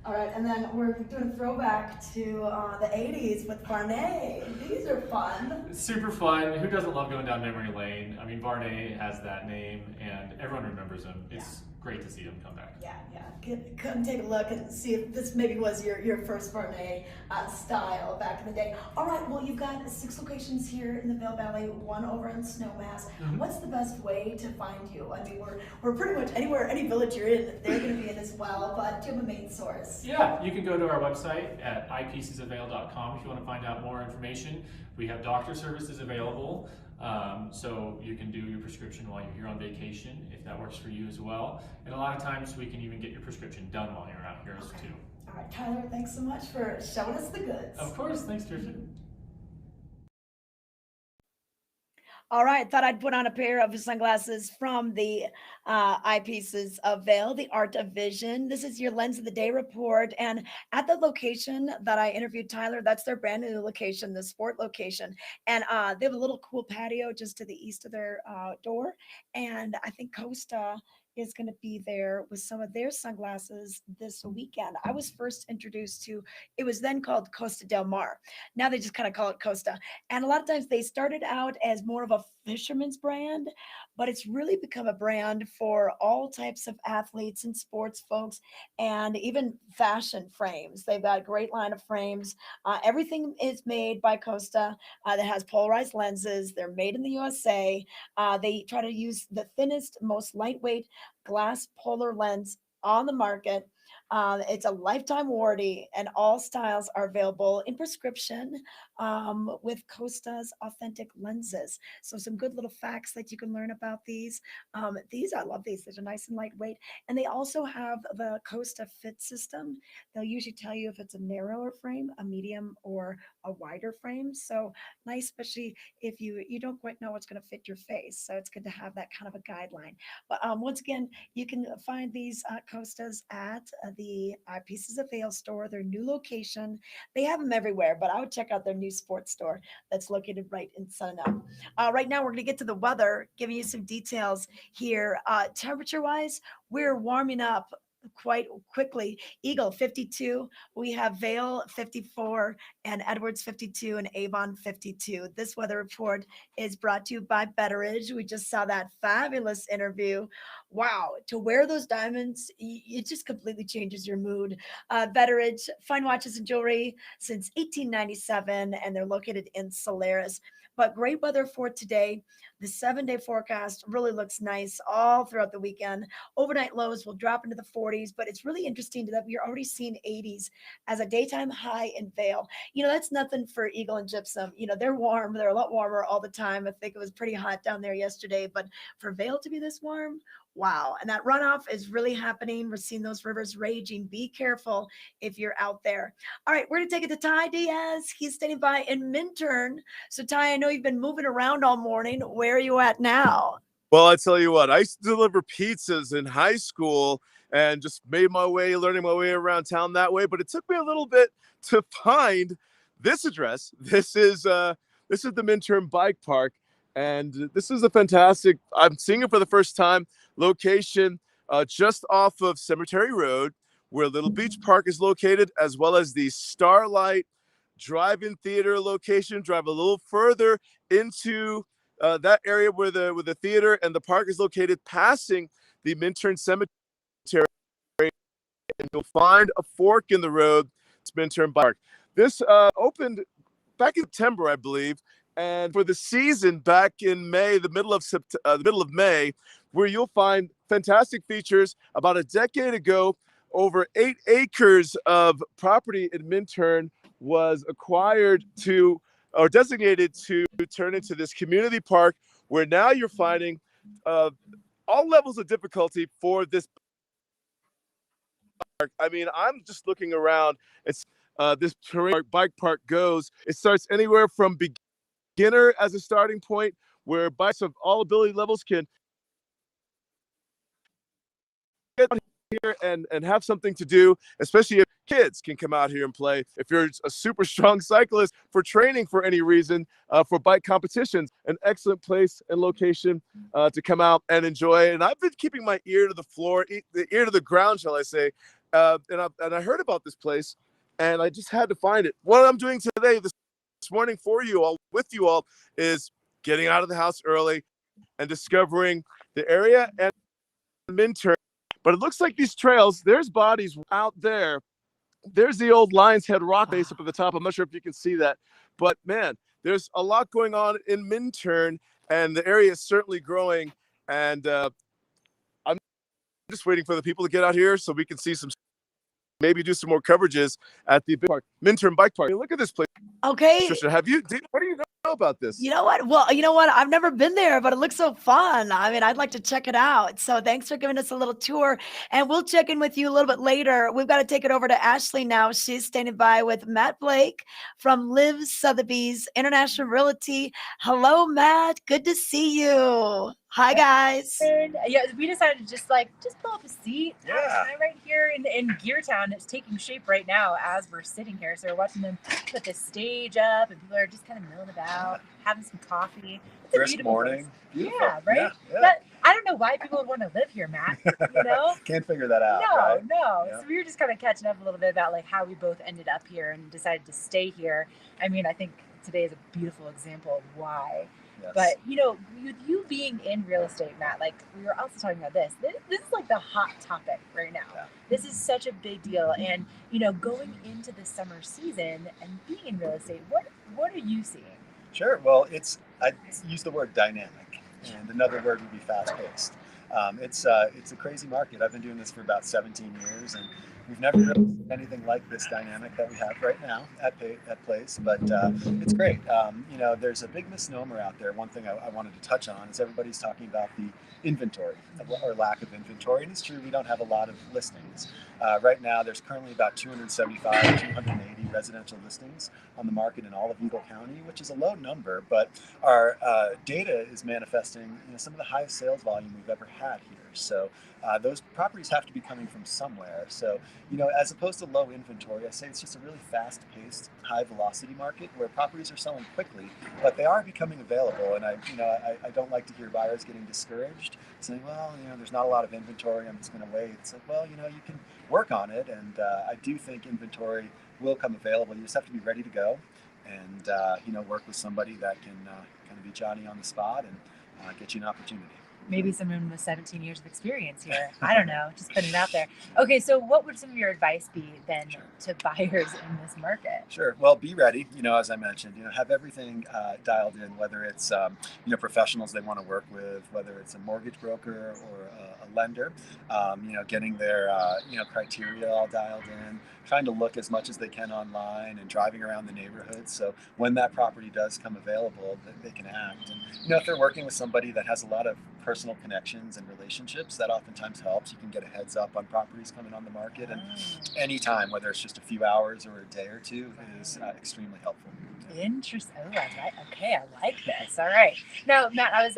Speaker 1: All right, and then we're doing a throwback to the 80s with Barney. These are fun.
Speaker 12: Super fun. Who doesn't love going down memory lane? I mean, Barney has that name, and everyone remembers him. It's great to see him come back.
Speaker 1: Yeah. Come take a look and see if this maybe was your first Barney style back in the day. All right, well, you've got 6 locations here in the Vail Valley, 1 over in Snowmass. What's the best way to find you? I mean, we're pretty much anywhere, any village you're in, they're going to be in as well, but do you have a main source?
Speaker 12: Yeah, you can go to our website at eyepiecesofvail.com if you want to find out more information. We have doctor services available, so you can do your prescription while you're here on vacation, if that works for you as well. And a lot of times we can even get your prescription done while you're out here too.
Speaker 1: All right, Tyler, thanks so much for showing us the goods.
Speaker 12: Of course, thanks, Trisha.
Speaker 1: All right, thought I'd put on a pair of sunglasses from the Eyepieces of Vail, the Art of Vision. This is your Lens of the Day report. And at the location that I interviewed Tyler, that's their brand new location, the sport location. And they have a little cool patio just to the east of their door. And I think Costa is going to be there with some of their sunglasses this weekend. I was first introduced to, it was then called Costa del Mar. Now they just kind of call it Costa. And a lot of times they started out as more of a fisherman's brand, but it's really become a brand for all types of athletes and sports folks, and even fashion frames. They've got a great line of frames. Everything is made by Costa that has polarized lenses. They're made in the USA. They try to use the thinnest, most lightweight glass polar lens on the market. It's a lifetime warranty, and all styles are available in prescription with Costa's authentic lenses. So, some good little facts that you can learn about these. I love these. They're nice and lightweight. And they also have the Costa Fit system. They'll usually tell you if it's a narrower frame, a medium, or a wider frame. So, nice, especially if you don't quite know what's going to fit your face. So, it's good to have that kind of a guideline. But once again, you can find these Costas at the Pieces of Vail store, their new location. They have them everywhere, but I would check out their new sports store that's located right in Sunnah. Right now, we're going to get to the weather, giving you some details here. Temperature wise, we're warming up quite quickly. Eagle 52, we have Vail 54, and Edwards 52, and Avon 52. This weather report is brought to you by Betteridge. We just saw that fabulous interview. Wow, to wear those diamonds, it just completely changes your mood. Betteridge, fine watches and jewelry since 1897, and they're located in Solaris. But great weather for today. The 7-day forecast really looks nice all throughout the weekend. Overnight lows will drop into the 40s, but it's really interesting that we're already seeing 80s as a daytime high in Vail. That's nothing for Eagle and Gypsum. They're warm. They're a lot warmer all the time. I think it was pretty hot down there yesterday, but for Vail to be this warm, wow. And that runoff is really happening. We're seeing those rivers raging. Be careful if you're out there. All right, we're going to take it to Ty Diaz. He's standing by in Minturn. So, Ty, I know you've been moving around all morning. Where are you at now?
Speaker 3: Well, I tell you what, I used to deliver pizzas in high school and just made my way, learning my way around town that way. But it took me a little bit to find this address. This is the Minturn Bike Park, and this is a fantastic. I'm seeing it for the first time. Location just off of Cemetery Road, where Little Beach Park is located, as well as the Starlight Drive-In Theater location. Drive a little further into that area where the theater and the park is located, passing the Minturn Cemetery, and you'll find a fork in the road. It's Minturn Park. This opened back in September, I believe, and for the season back in May, the middle of May, where you'll find fantastic features. About a decade ago, over 8 acres of property in Minturn was acquired to, or designated to, turn into this community park, where now you're finding all levels of difficulty for this park. I mean, I'm just looking around. It's this terrain bike park goes. It starts anywhere from beginner as a starting point, where bikes of all ability levels can get here and have something to do, especially if kids can come out here and play. If you're a super strong cyclist for training for any reason, for bike competitions, an excellent place and location to come out and enjoy. And I've been keeping my ear to the floor, the ear to the ground, shall I say. And I heard about this place, and I just had to find it. What I'm doing today, this morning for you all, with you all, is getting out of the house early and discovering the area and Minturn. But it looks like these trails, there's bodies out there. There's the old Lion's Head rock base up at the top. I'm not sure if you can see that. But, man, there's a lot going on in Minturn, and the area is certainly growing. And I'm just waiting for the people to get out here so we can see maybe do some more coverages at the park, Minturn Bike Park. Look at this place.
Speaker 1: Okay.
Speaker 3: Trisha, what do you know about this?
Speaker 1: You know what? Well, you know what? I've never been there, but it looks so fun. I mean, I'd like to check it out. So thanks for giving us a little tour, and we'll check in with you a little bit later. We've got to take it over to Ashley now. She's standing by with Matt Blake from Liv Sotheby's International Realty. Hello, Matt. Good to see you. Hi, guys.
Speaker 2: And yeah, we decided to just pull up a seat. Yeah. Right here in Geartown. It's taking shape right now as we're sitting here. So we're watching them put the stage up, and people are just kind of milling about, having some coffee. It's
Speaker 13: First morning.
Speaker 2: Yeah, right? Yeah. I don't know why people would want to live here, Matt. You know?
Speaker 13: Can't figure that out.
Speaker 2: No,
Speaker 13: right?
Speaker 2: no.
Speaker 13: Yeah.
Speaker 2: So we were just kind of catching up a little bit about like how we both ended up here and decided to stay here. I mean, I think today is a beautiful example of why.
Speaker 13: Yes.
Speaker 2: But you know, with you being in real estate, Matt, like we were also talking about this. This is like the hot topic right now.
Speaker 13: Yeah.
Speaker 2: This is such a big deal, and you know, going into the summer season and being in real estate, what are you seeing?
Speaker 13: Sure. Well, I use the word dynamic, and another word would be fast-paced. It's a crazy market. I've been doing this for about 17 years, and we've never really seen anything like this dynamic that we have right now at Place. But it's great. You know, there's a big misnomer out there. One thing I wanted to touch on is everybody's talking about the inventory or lack of inventory, and it's true. We don't have a lot of listings. Right now, there's currently about 275, 280 residential listings on the market in all of Eagle County, which is a low number, but our data is manifesting some of the highest sales volume we've ever had here. So those properties have to be coming from somewhere. So, as opposed to low inventory, I say it's just a really fast-paced, high-velocity market where properties are selling quickly, but they are becoming available. And I don't like to hear buyers getting discouraged, saying, well, there's not a lot of inventory, I'm just going to wait. It's like, well, you can work on it, and I do think inventory will come available. You just have to be ready to go, and work with somebody that can kind of be Johnny on the spot and get you an opportunity.
Speaker 2: Maybe someone with 17 years of experience here. I don't know, just putting it out there. Okay, so what would some of your advice be then to buyers in this market?
Speaker 13: Sure. Well, be ready. As I mentioned, have everything dialed in, whether it's professionals they want to work with, whether it's a mortgage broker or a lender. Getting their criteria all dialed in, trying to look as much as they can online, and driving around the neighborhood. So when that property does come available, that they can act. And if they're working with somebody that has a lot of personal connections and relationships, that oftentimes helps. You can get a heads up on properties coming on the market, and anytime, whether it's just a few hours or a day or two, is extremely helpful.
Speaker 2: Interesting. Oh, okay, I like this. All right. Now, Matt, I was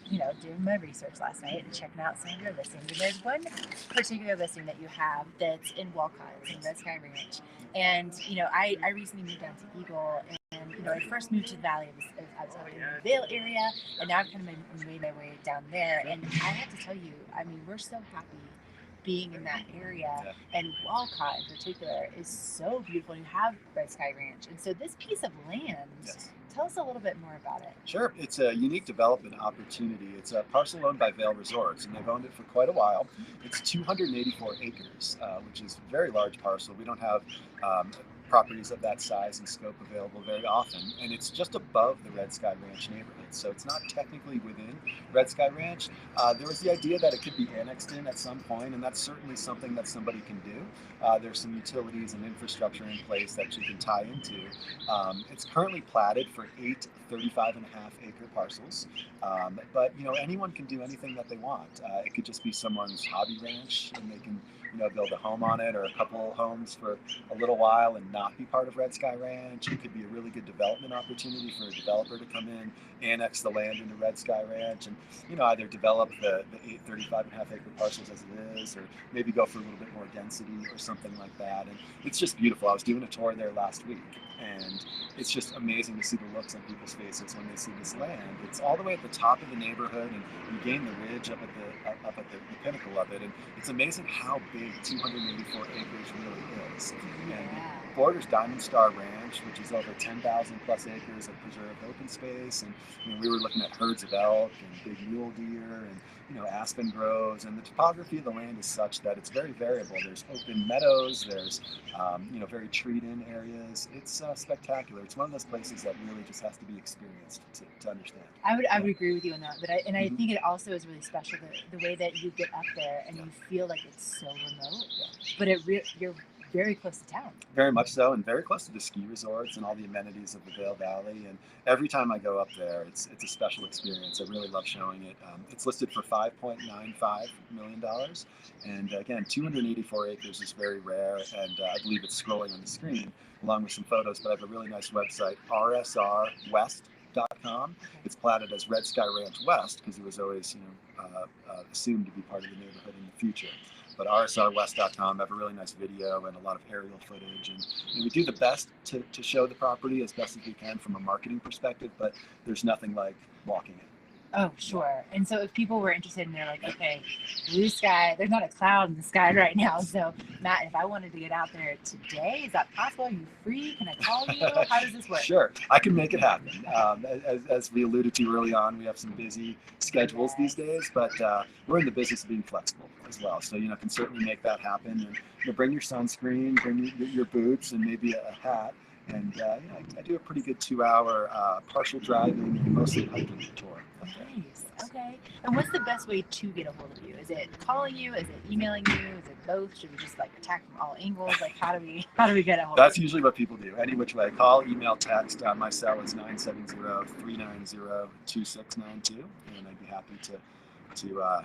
Speaker 2: doing my research last night and checking out some of your listings, and there's one particular listing that you have that's in Walcott. It's in Red Sky Ranch, and I recently moved down to Eagle, and I first moved to the Valley. I was in the Vail area, and now I've kind of made my way down there. And I have to tell you, I mean, we're so happy being in that area, and Walcott in particular is so beautiful. You have Red Sky Ranch, and so this piece of land.
Speaker 13: Yes.
Speaker 2: Tell us a little bit more about it.
Speaker 13: Sure. It's a unique development opportunity. It's a parcel owned by Vail Resorts, and they've owned it for quite a while. It's 284 acres, which is a very large parcel. We don't have properties of that size and scope available very often, and it's just above the Red Sky Ranch neighborhood, so it's not technically within Red Sky Ranch. There was the idea that it could be annexed in at some point, and that's certainly something that somebody can do. There's some utilities and infrastructure in place that you can tie into. It's currently platted for 8 35.5-acre parcels, but anyone can do anything that they want. It could just be someone's hobby ranch, and they can build a home on it, or a couple homes for a little while and not be part of Red Sky Ranch. It could be a really good development opportunity for a developer to come in, annex the land into Red Sky Ranch, and either develop the 8 35.5-acre parcels as it is, or maybe go for a little bit more density or something like that. And it's just beautiful. I was doing a tour there last week, and it's just amazing to see the looks on people's faces when they see this land. It's all the way at the top of the neighborhood, and you gain the ridge up at the pinnacle of it, and it's amazing how big 284 acres really is. And it borders Diamond Star Ranch, which is over 10,000 plus acres of preserved open space, and we were looking at herds of elk and big mule deer and aspen groves, and the topography of the land is such that it's very variable. There's open meadows, there's very treed-in areas. It's spectacular. It's one of those places that really just has to be experienced to understand.
Speaker 2: I would agree with you on that, but I think it also is really special the way that you get up there and you feel like it's so remote, but you're very close to town.
Speaker 13: Very much so, and very close to the ski resorts and all the amenities of the Vail Valley. And every time I go up there, it's a special experience. I really love showing it. It's listed for $5.95 million. And again, 284 acres is very rare, and I believe it's scrolling on the screen along with some photos, but I have a really nice website, rsrwest.com. It's platted as Red Sky Ranch West because it was always assumed to be part of the neighborhood in the future. But rsrwest.com, I have a really nice video and a lot of aerial footage, and we do the best to show the property as best as we can from a marketing perspective, but there's nothing like walking it.
Speaker 2: Oh, sure. And so if people were interested and they're like, okay, blue sky, there's not a cloud in the sky right now. So, Matt, if I wanted to get out there today, is that possible? Are you free? Can I call you? How does this work?
Speaker 13: Sure, I can make it happen. As we alluded to early on, we have some busy schedules these days, but we're in the business of being flexible as well. So, can certainly make that happen. And bring your sunscreen, bring your boots, and maybe a hat. And I do a pretty good 2-hour partial driving and mostly hiking tour.
Speaker 2: Nice. Okay. And what's the best way to get a hold of you? Is it calling you? Is it emailing you? Is it both? Should we just like attack from all angles? Like how do we get a hold of you?
Speaker 13: That's usually what people do. Any which way. Call, email, text. My cell is 970-390-2692, and I'd be happy to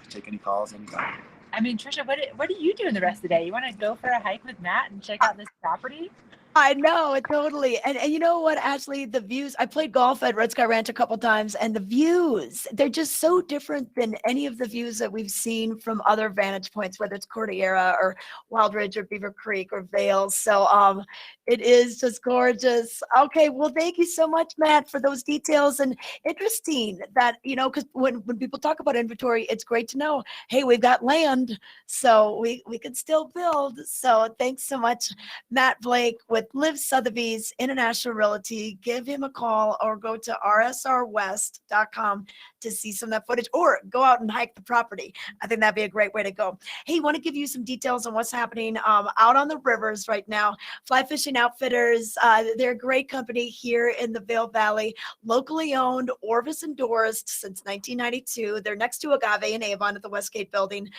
Speaker 13: take any calls anytime.
Speaker 2: I mean, Trisha, what do you do in the rest of the day? You want to go for a hike with Matt and check out this property?
Speaker 1: I know it totally. And you know what, Ashley, the views, I played golf at Red Sky Ranch a couple times, and the views, they're just so different than any of the views that we've seen from other vantage points, whether it's Cordillera or Wild Ridge or Beaver Creek or Vail. So it is just gorgeous. Okay, well, thank you so much, Matt, for those details. And interesting that, because when people talk about inventory, it's great to know, hey, we've got land, so we can still build. So thanks so much, Matt Blake with Liv Sotheby's International Realty. Give him a call or go to rsrwest.com to see some of that footage, or go out and hike the property. I think that'd be a great way to go. Hey, want to give you some details on what's happening out on the rivers right now. Fly Fishing Outfitters, they're a great company here in the Vail Valley, locally owned, Orvis endorsed since 1992. They're next to Agave and Avon at the Westgate building.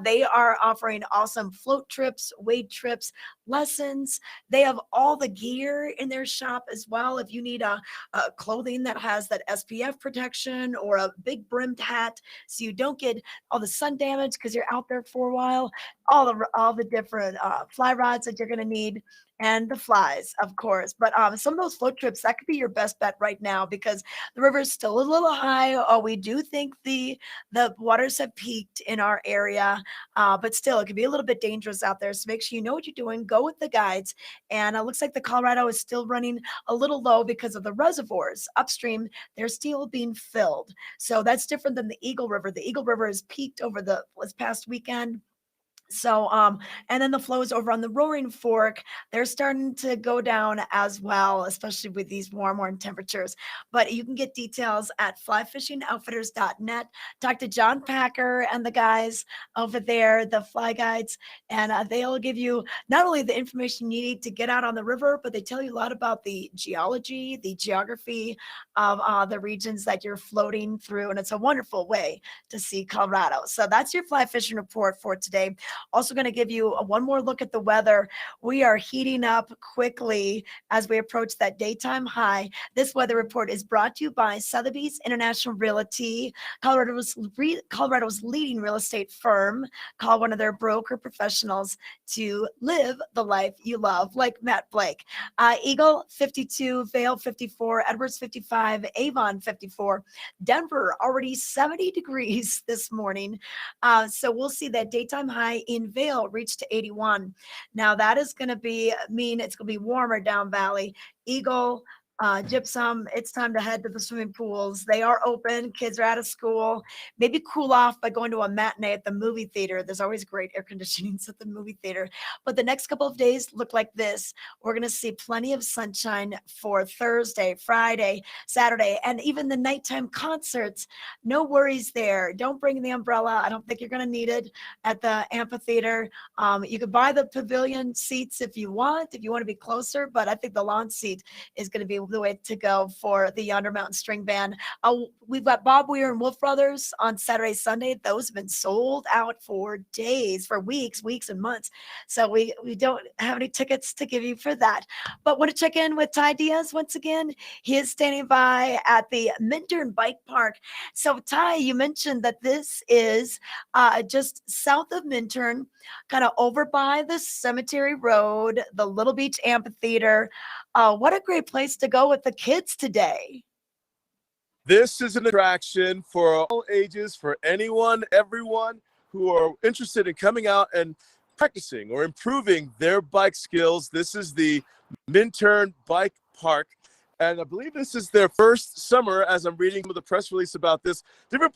Speaker 1: They are offering awesome float trips, wade trips, lessons. They have all the gear in their shop as well. If you need a clothing that has that SPF protection or a big brimmed hat so you don't get all the sun damage because you're out there for a while, all the different fly rods that you're going to need, and the flies, of course. But some of those float trips, that could be your best bet right now because the river is still a little high. We do think the waters have peaked in our area, but still, it can be a little bit dangerous out there. So make sure you know what you're doing. Go with the guides. And it looks like the Colorado is still running a little low because of the reservoirs upstream. They're still being filled. So that's different than the Eagle River. The Eagle River has peaked over this past weekend. So, and then the flows over on the Roaring Fork, they're starting to go down as well, especially with these warm temperatures. But you can get details at flyfishingoutfitters.net. Talk to John Packer and the guys over there, the fly guides, and they'll give you not only the information you need to get out on the river, but they tell you a lot about the geology, the geography of the regions that you're floating through. And it's a wonderful way to see Colorado. So that's your fly fishing report for today. Also going to give you one more look at the weather. We are heating up quickly as we approach that daytime high. This weather report is brought to you by Sotheby's International Realty, Colorado's leading real estate firm. Call one of their broker professionals to live the life you love, like Matt Blake. Eagle 52, Vail 54, Edwards 55, Avon 54, Denver already 70 degrees this morning. So we'll see that daytime high in Vail reach to 81. Now that is going to mean it's going to be warmer down valley. Eagle, Gypsum, it's time to head to the swimming pools. They are open. Kids are out of school. Maybe cool off by going to a matinee at the movie theater. There's always great air conditioning at the movie theater. But the next couple of days look like this. We're going to see plenty of sunshine for Thursday, Friday, Saturday, and even the nighttime concerts. No worries there. Don't bring the umbrella. I don't think you're going to need it at the amphitheater. You could buy the pavilion seats if you want to be closer, but I think the lawn seat is going to be the way to go for the Yonder Mountain String Band. We've got Bob Weir and Wolf Brothers on Saturday, Sunday. Those have been sold out for days, for weeks and months. So we don't have any tickets to give you for that. But want to check in with Ty Diaz once again. He is standing by at the Minturn Bike Park. So Ty, you mentioned that this is just south of Minturn, kind of over by the Cemetery Road, the Little Beach Amphitheater. What a great place to go with the kids today.
Speaker 3: This is an attraction for all ages, for anyone, everyone who are interested in coming out and practicing or improving their bike skills. This is the Minturn Bike Park. And I believe this is their first summer, as I'm reading the press release about this. Different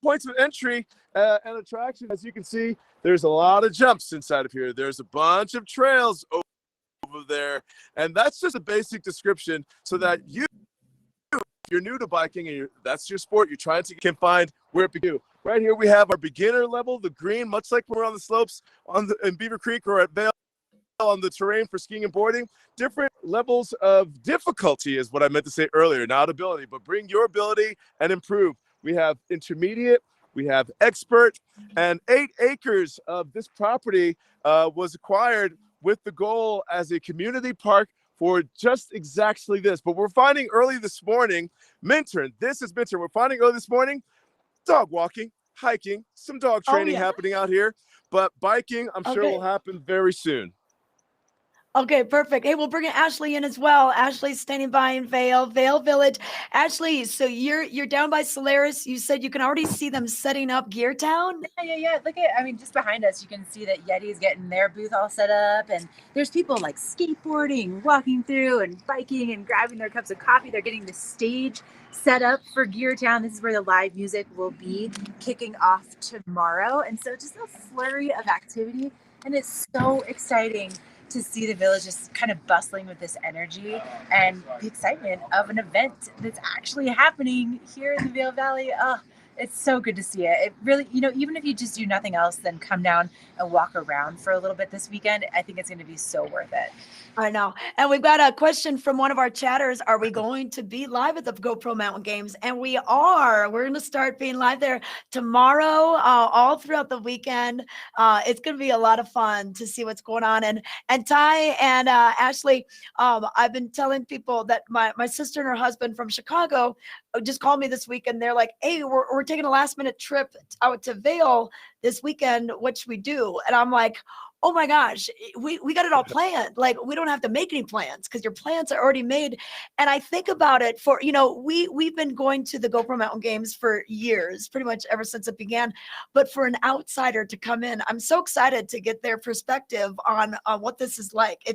Speaker 3: points of entry and attraction. As you can see, there's a lot of jumps inside of here. There's a bunch of trails over there. And that's just a basic description so that you, if you're new to biking and that's your sport, you're trying to can find where it begins. Right here we have our beginner level, the green, much like when we're on the slopes in Beaver Creek or at Vail on the terrain for skiing and boarding. Different levels of difficulty is what I meant to say earlier, not ability, but bring your ability and improve. We have intermediate, we have expert, and 8 acres of this property was acquired with the goal as a community park for just exactly this. But we're finding early this morning, Minturn, this is Minturn, we're finding early this morning, dog walking, hiking, some dog training happening out here, but biking, I'm sure will happen very soon.
Speaker 1: Okay, perfect. Hey, we'll bring Ashley in as well. Ashley's standing by in Vail Village. Ashley, so you're down by Solaris. You said you can already see them setting up Gear Town.
Speaker 2: Yeah. Look at, I mean, just behind us, you can see that Yeti's getting their booth all set up, and there's people like skateboarding, walking through, and biking, and grabbing their cups of coffee. They're getting the stage set up for Gear Town. This is where the live music will be kicking off tomorrow, and so just a flurry of activity, and it's so exciting to see the village just kind of bustling with this energy and the excitement of an event that's actually happening here in the Vail Valley. Oh, it's so good to see it. It really, even if you just do nothing else than come down and walk around for a little bit this weekend, I think it's going to be so worth it.
Speaker 1: I know. And we've got a question from one of our chatters. Are we going to be live at the GoPro Mountain Games? And we are. We're going to start being live there tomorrow, all throughout the weekend. It's going to be a lot of fun to see what's going on. And Ty and Ashley, I've been telling people that my sister and her husband from Chicago just called me this week, and they're like, hey, we're taking a last minute trip out to Vail this weekend. What should we do? And I'm like, oh my gosh, we got it all planned. Like, we don't have to make any plans because your plans are already made. And I think about it for, we've been going to the GoPro Mountain Games for years, pretty much ever since it began. But for an outsider to come in, I'm so excited to get their perspective on what this is like. I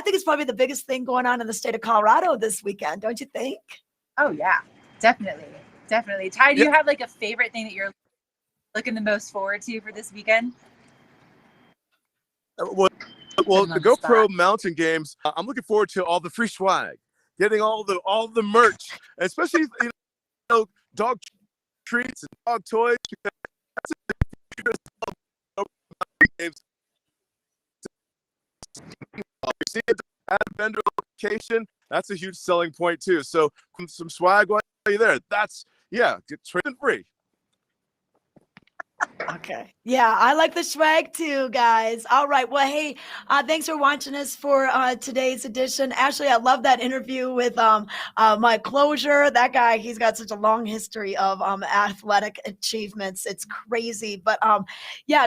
Speaker 1: think it's probably the biggest thing going on in the state of Colorado this weekend. Don't you think?
Speaker 2: Oh yeah, definitely. Ty, do you have like a favorite thing that you're looking the most forward to for this weekend?
Speaker 3: Well, the GoPro Mountain Games, I'm looking forward to all the free swag, getting all the merch, especially dog treats and dog toys. See it at a vendor location. That's a huge selling point too. So some swag while you're there. Get trade free.
Speaker 1: Okay. Yeah, I like the swag too, guys. All right. Well, hey, thanks for watching us for today's edition. Ashley, I love that interview with Mike Closure. That guy, he's got such a long history of athletic achievements. It's crazy. But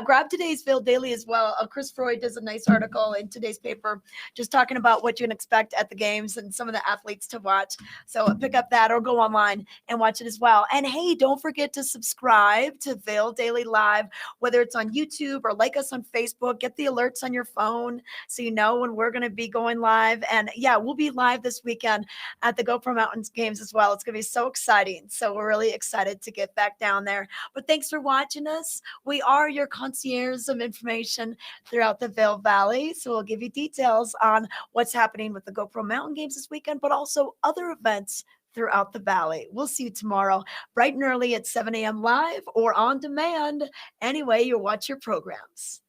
Speaker 1: grab today's Vail Daily as well. Chris Freud does a nice article in today's paper just talking about what you can expect at the games and some of the athletes to watch. So pick up that or go online and watch it as well. And hey, don't forget to subscribe to Vail Daily Live, whether it's on YouTube or like us on Facebook. Get the alerts on your phone so you know when we're going to be going live. And we'll be live this weekend at the GoPro Mountains Games as well. It's going to be so exciting. So we're really excited to get back down there. But thanks for watching us. We are your concierge of information throughout the Vail Valley. So we'll give you details on what's happening with the GoPro Mountain Games this weekend, but also other events throughout the valley. We'll see you tomorrow, bright and early at 7 a.m. live or on demand. Anyway, you watch your programs.